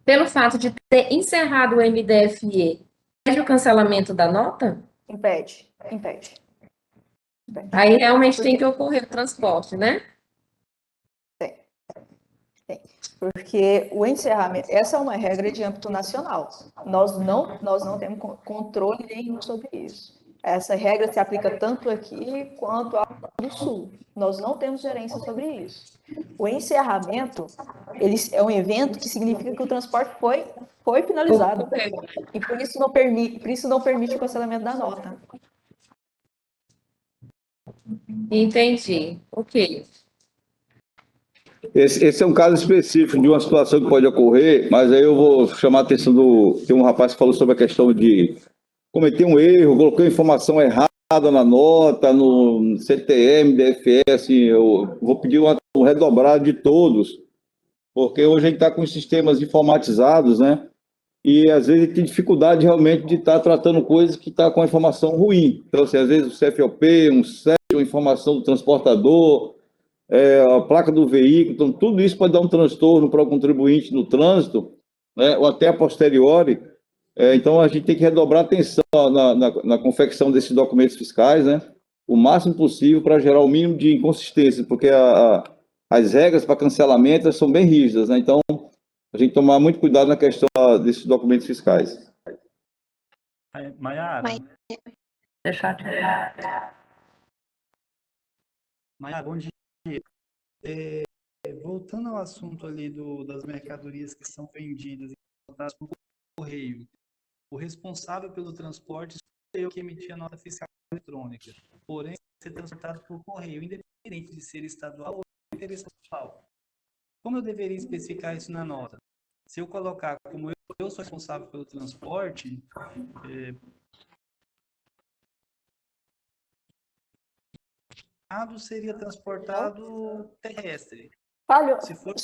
Pelo fato de ter encerrado o MDFE, impede o cancelamento da nota?
Impede.
Aí realmente tem que ocorrer o transporte, né?
Tem. Porque o encerramento, essa é uma regra de âmbito nacional. Nós não temos controle nenhum sobre isso. Essa regra se aplica tanto aqui quanto ao do Sul. Nós não temos gerência sobre isso. O encerramento, é um evento que significa que o transporte foi finalizado. E por isso não permite o cancelamento da nota.
Entendi. Ok.
Esse é um caso específico de uma situação que pode ocorrer, mas aí eu vou chamar a atenção Tem um rapaz que falou sobre a questão de cometer um erro, colocou informação errada na nota, no CTM, DFS. Eu vou pedir um redobrado de todos, porque hoje a gente está com os sistemas informatizados, né? E às vezes tem dificuldade realmente de estar tratando coisas que estão com a informação ruim. Então, assim, às vezes o CFOP, uma informação do transportador, a placa do veículo, então tudo isso pode dar um transtorno para o contribuinte no trânsito, né, ou até a posteriori. Então a gente tem que redobrar atenção na confecção desses documentos fiscais, né, o máximo possível para gerar o mínimo de inconsistência, porque as regras para cancelamento são bem rígidas, né, então a gente tem que tomar muito cuidado na questão desses documentos fiscais.
Maiara. Maiara, bom dia. Voltando ao assunto ali das mercadorias que são vendidas e transportadas por correio, o responsável pelo transporte sou eu que emitir a nota fiscal eletrônica, porém, ser transportado por correio, independente de ser estadual ou interestadual. Como eu deveria especificar isso na nota? Se eu colocar como eu sou responsável pelo transporte, seria transportado terrestre.
Falhou.
Se for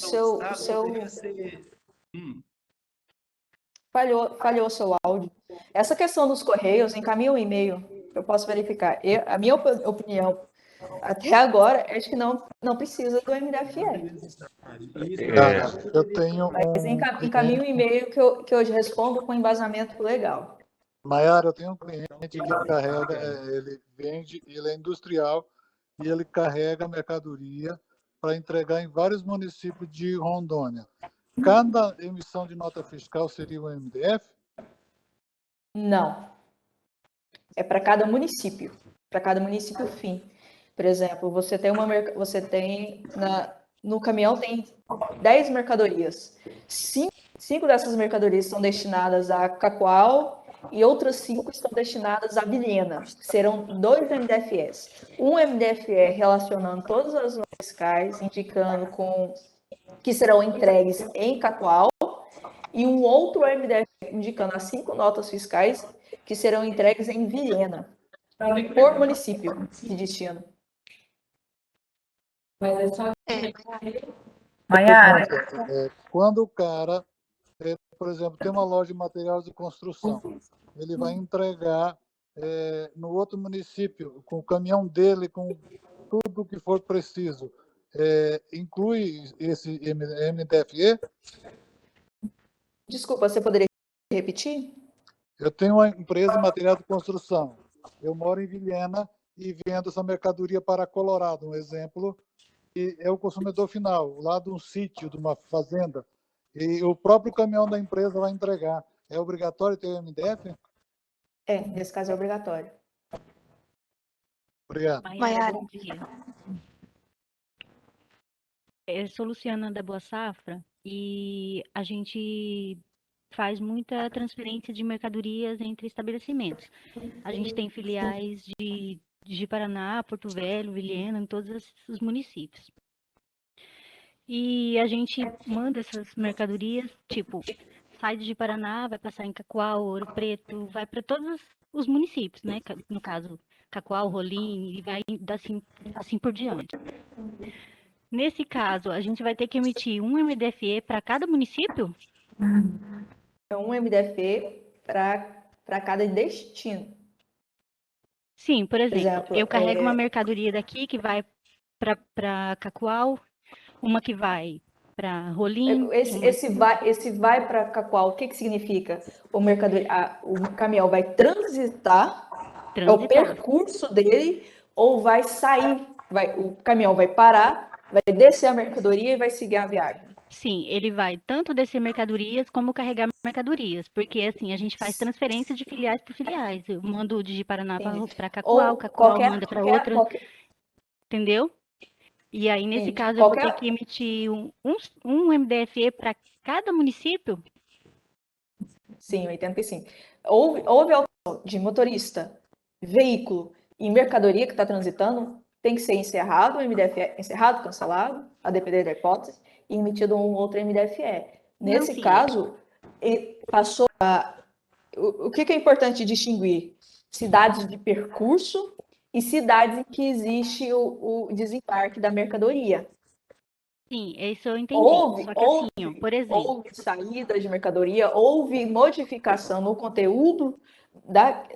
Falhou o seu áudio. Essa questão dos correios, encaminha um e-mail, eu posso verificar. A minha opinião, até agora, é de que não precisa do MDFE.
Eu tenho
Mas encaminha um e-mail que eu respondo com embasamento legal.
Maiara, eu tenho um cliente que carrega, ele vende, ele é industrial, e ele carrega mercadoria para entregar em vários municípios de Rondônia. Cada emissão de nota fiscal seria o MDF?
Não. É para cada município fim. Por exemplo, no caminhão tem 10 mercadorias. 5 dessas mercadorias estão destinadas a Cacoal e outras 5 estão destinadas a Vilhena. Serão 2 MDFEs. Um MDFE relacionando todas as notas fiscais, indicando com que serão entregues em Cacoal, e um outro MDF indicando as 5 notas fiscais que serão entregues em Vilhena, por município de destino.
Maiara.
Quando o cara, por exemplo, tem uma loja de materiais de construção, ele vai entregar no outro município, com o caminhão dele, com tudo que for preciso, inclui esse MDFE?
Desculpa, você poderia repetir?
Eu tenho uma empresa de material de construção. Eu moro em Vilhena e vendo essa mercadoria para Colorado, um exemplo, e é o consumidor final, lá de um sítio, de uma fazenda, e o próprio caminhão da empresa vai entregar. É obrigatório ter o MDF?
Nesse caso é obrigatório.
Obrigado.
Maiara, sou Luciana da Boa Safra e a gente faz muita transferência de mercadorias entre estabelecimentos. A gente tem filiais de Paraná, Porto Velho, Vilhena, em todos os municípios. E a gente manda essas mercadorias, tipo, sai de Paraná, vai passar em Cacoal, Ouro Preto, vai para todos os municípios, né? No caso, Cacoal, Rolim, e vai assim por diante. Nesse caso, a gente vai ter que emitir um MDFE para cada município?
É um MDFE para cada destino.
Sim, por exemplo, eu carrego uma mercadoria daqui que vai para Cacoal, uma que vai para Rolim.
Esse vai para Cacoal, o que significa? O caminhão vai transitar, é o percurso dele, ou vai sair? O caminhão vai parar, vai descer a mercadoria e vai seguir a viagem.
Sim, ele vai tanto descer mercadorias como carregar mercadorias, porque assim, a gente faz transferência de filiais por filiais. Eu mando de Paraná para Cacoal, Cacoal manda para outra, entendeu? E aí, nesse caso, eu vou ter que emitir um MDFE para cada município?
Sim, 85. Houve autorização de motorista, veículo e mercadoria que está transitando, tem que ser encerrado o MDFE, encerrado, cancelado, a depender da hipótese, e emitido um outro MDFE. Nesse caso, passou a... O que é importante distinguir? Cidades de percurso e cidades em que existe o desembarque da mercadoria.
Sim, isso eu entendi. Só que assim, por exemplo...
Houve saída de mercadoria, houve modificação no conteúdo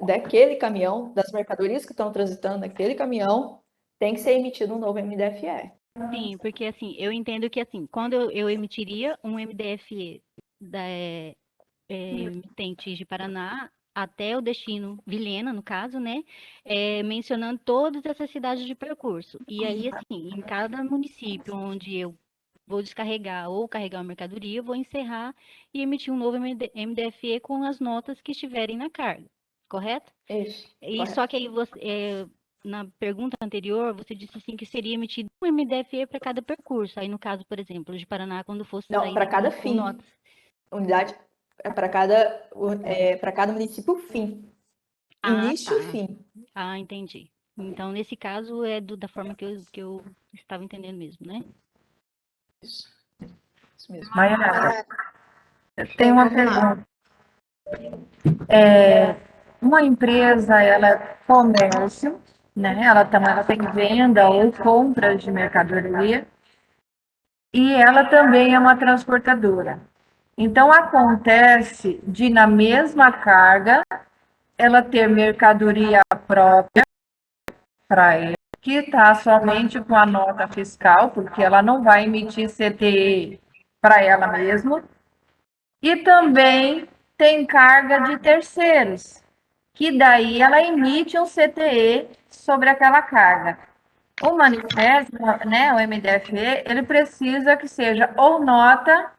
daquele caminhão, das mercadorias que estão transitando naquele caminhão, tem que ser emitido um novo MDFE.
Sim, porque assim, eu entendo que assim, quando eu emitiria um MDFE da emitente de Paraná até o destino Vilhena, no caso, né, mencionando todas essas cidades de percurso. E aí, assim, em cada município onde eu vou descarregar ou carregar uma mercadoria, eu vou encerrar e emitir um novo MDFE com as notas que estiverem na carga, correto?
Isso.
Correto. Só que aí na pergunta anterior, você disse assim que seria emitido um MDFE para cada percurso. Aí, no caso, por exemplo, de Paraná, quando fosse sair...
Não, para cada fim. Unidade para cada município fim. Início e fim.
Ah, entendi. Então, nesse caso, é da forma que eu estava entendendo mesmo, né?
Isso mesmo.
Maiara, eu tenho uma pergunta. Uma empresa, ela é comércio, né? Ela tem venda ou compras de mercadoria e ela também é uma transportadora. Então, acontece de, na mesma carga, ela ter mercadoria própria para ela, que está somente com a nota fiscal, porque ela não vai emitir CTE para ela mesma. E também tem carga de terceiros, que daí ela emite um CTE sobre aquela carga. O manifesto, né, o MDFE, ele precisa que seja ou nota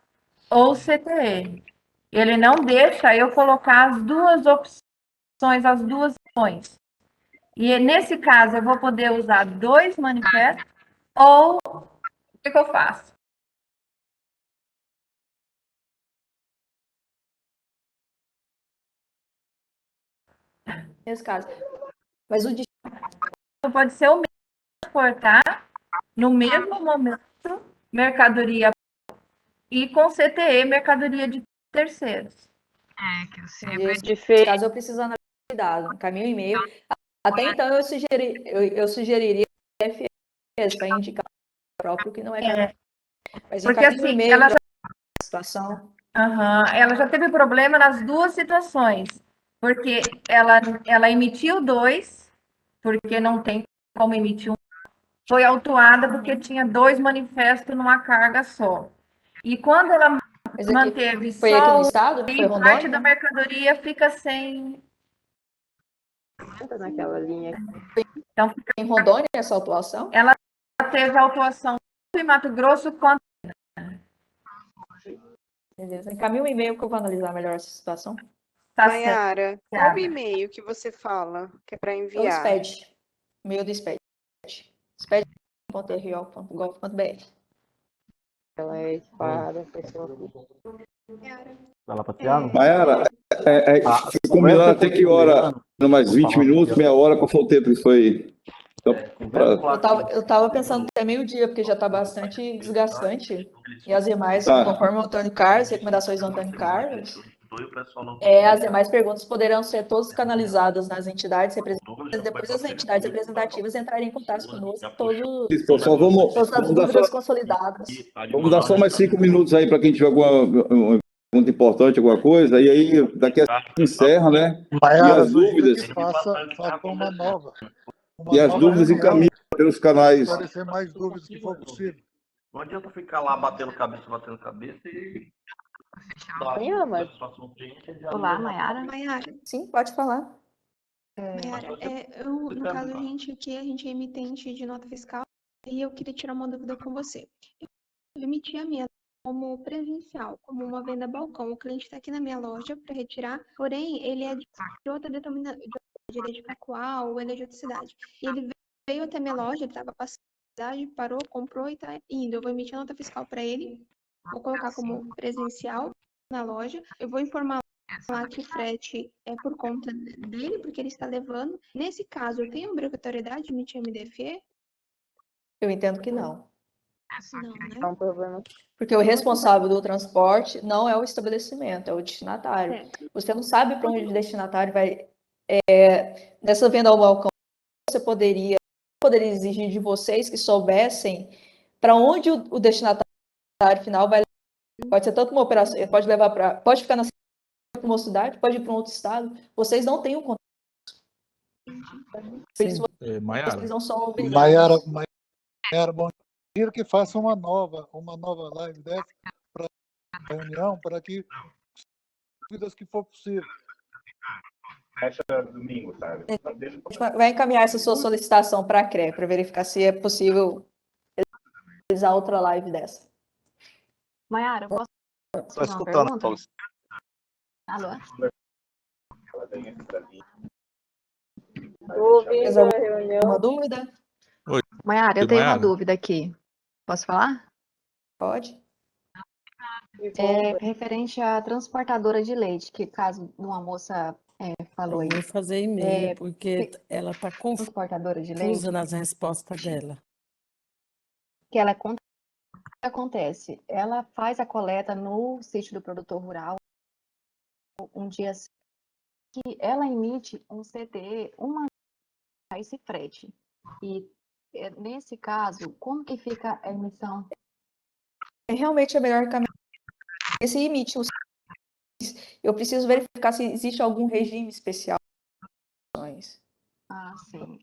ou CTE. Ele não deixa eu colocar as duas opções, as duas opções. E nesse caso, eu vou poder usar 2 manifestos ou o que eu faço?
Nesse caso. Mas o
destino pode ser o mesmo, transportar no mesmo momento mercadoria e com CTE, mercadoria de terceiros.
Nesse caso, eu preciso analisar cuidado, caminho e meio. Até então, eu sugeriria FS para indicar o próprio que não é caminho. Mas em
Porque
caminho e
assim,
meio da situação.
Ela já teve problema nas duas situações, porque ela emitiu 2, porque não tem como emitir um, foi autuada porque tinha 2 manifestos numa carga só. E quando ela manteve
foi
só
aqui no
um,
estado? Foi
parte
Rondônia?
da mercadoria fica sem...
Naquela linha.
Então,
em Rondônia essa autuação?
Ela teve autuação tanto em Mato Grosso quanto...
Beleza. Em caminho e meio que eu vou analisar melhor essa situação.
Maiara, qual o e-mail que você fala que é para
É o
enviar?
SPED. E-mail do SPED. sped.rio.gov.br.
Ela é para pessoa.
Fala para Thiago. Maiara, foi combinado até que hora? Mais 20 minutos, meia hora, qual foi o tempo que foi? Então,
Eu tava pensando até meio-dia, porque já está bastante desgastante. E as demais,
Tá.
conforme o Antônio Carlos, recomendações do Antônio Carlos, as demais perguntas poderão ser todas canalizadas nas entidades representativas, depois as entidades representativas entrarem em contato conosco,
Então, só
todas as dúvidas
só,
consolidadas.
vamos dar só mais 5 minutos aí para quem tiver alguma pergunta importante, alguma coisa, e aí daqui a pouco encerra, né?
Maiara,
E as dúvidas,
que faça uma nova.
e as dúvidas encaminham pelos canais.
Esclarecer mais dúvidas que for possível.
Não adianta ficar lá batendo cabeça e...
Olá, Maiara.
Maiara. Sim, pode falar.
Maiara, no caso, a gente é emitente de nota fiscal e eu queria tirar uma dúvida com você. Eu emiti a minha como presencial, como uma venda balcão. O cliente está aqui na minha loja para retirar, porém, ele é de outra determinação, ele é de Cacoal, ele é de outra cidade. E ele veio até minha loja, ele estava passando, parou, comprou e está indo. Eu vou emitir a nota fiscal para ele, vou colocar como presencial na loja, eu vou informar lá que o frete é por conta dele, porque ele está levando. Nesse caso, eu tenho obrigatoriedade de emitir MDFE?
Eu entendo que não.
Não, né?
É um problema.
Porque o responsável do transporte não é o estabelecimento, é o destinatário.
Certo.
Você não sabe para onde o destinatário vai. Nessa venda ao balcão, você poderia exigir de vocês que soubessem para onde o destinatário final vai. Pode ser tanto uma operação, pode levar para. Pode ficar na uma cidade, pode ir para um outro estado. Vocês não têm o contato. Por isso, vocês não são obrigados.
Maiara, bom dia, que faça uma nova live dessa para a reunião, para que dúvidas que for possível.
Fecha domingo, sabe?
Vai encaminhar essa sua solicitação para a CRE, para verificar se é possível realizar outra live dessa.
Maiara, posso
Estou escutando.
Alô?
Uma dúvida?
Oi.
Maiara, eu tenho uma
Maiara.
dúvida aqui. Posso falar?
Pode.
Referente à transportadora de leite, que caso uma moça falou aí.
Eu vou fazer e-mail, porque ela está
Transportadora de leite.
confusa nas respostas dela.
Que ela o que acontece? Ela faz a coleta no sítio do produtor rural um dia que ela emite um CTE, esse frete. E nesse caso, como que fica a emissão?
Realmente é melhor caminhar. Esse emite o eu preciso verificar se existe algum regime especial.
Ah, sim.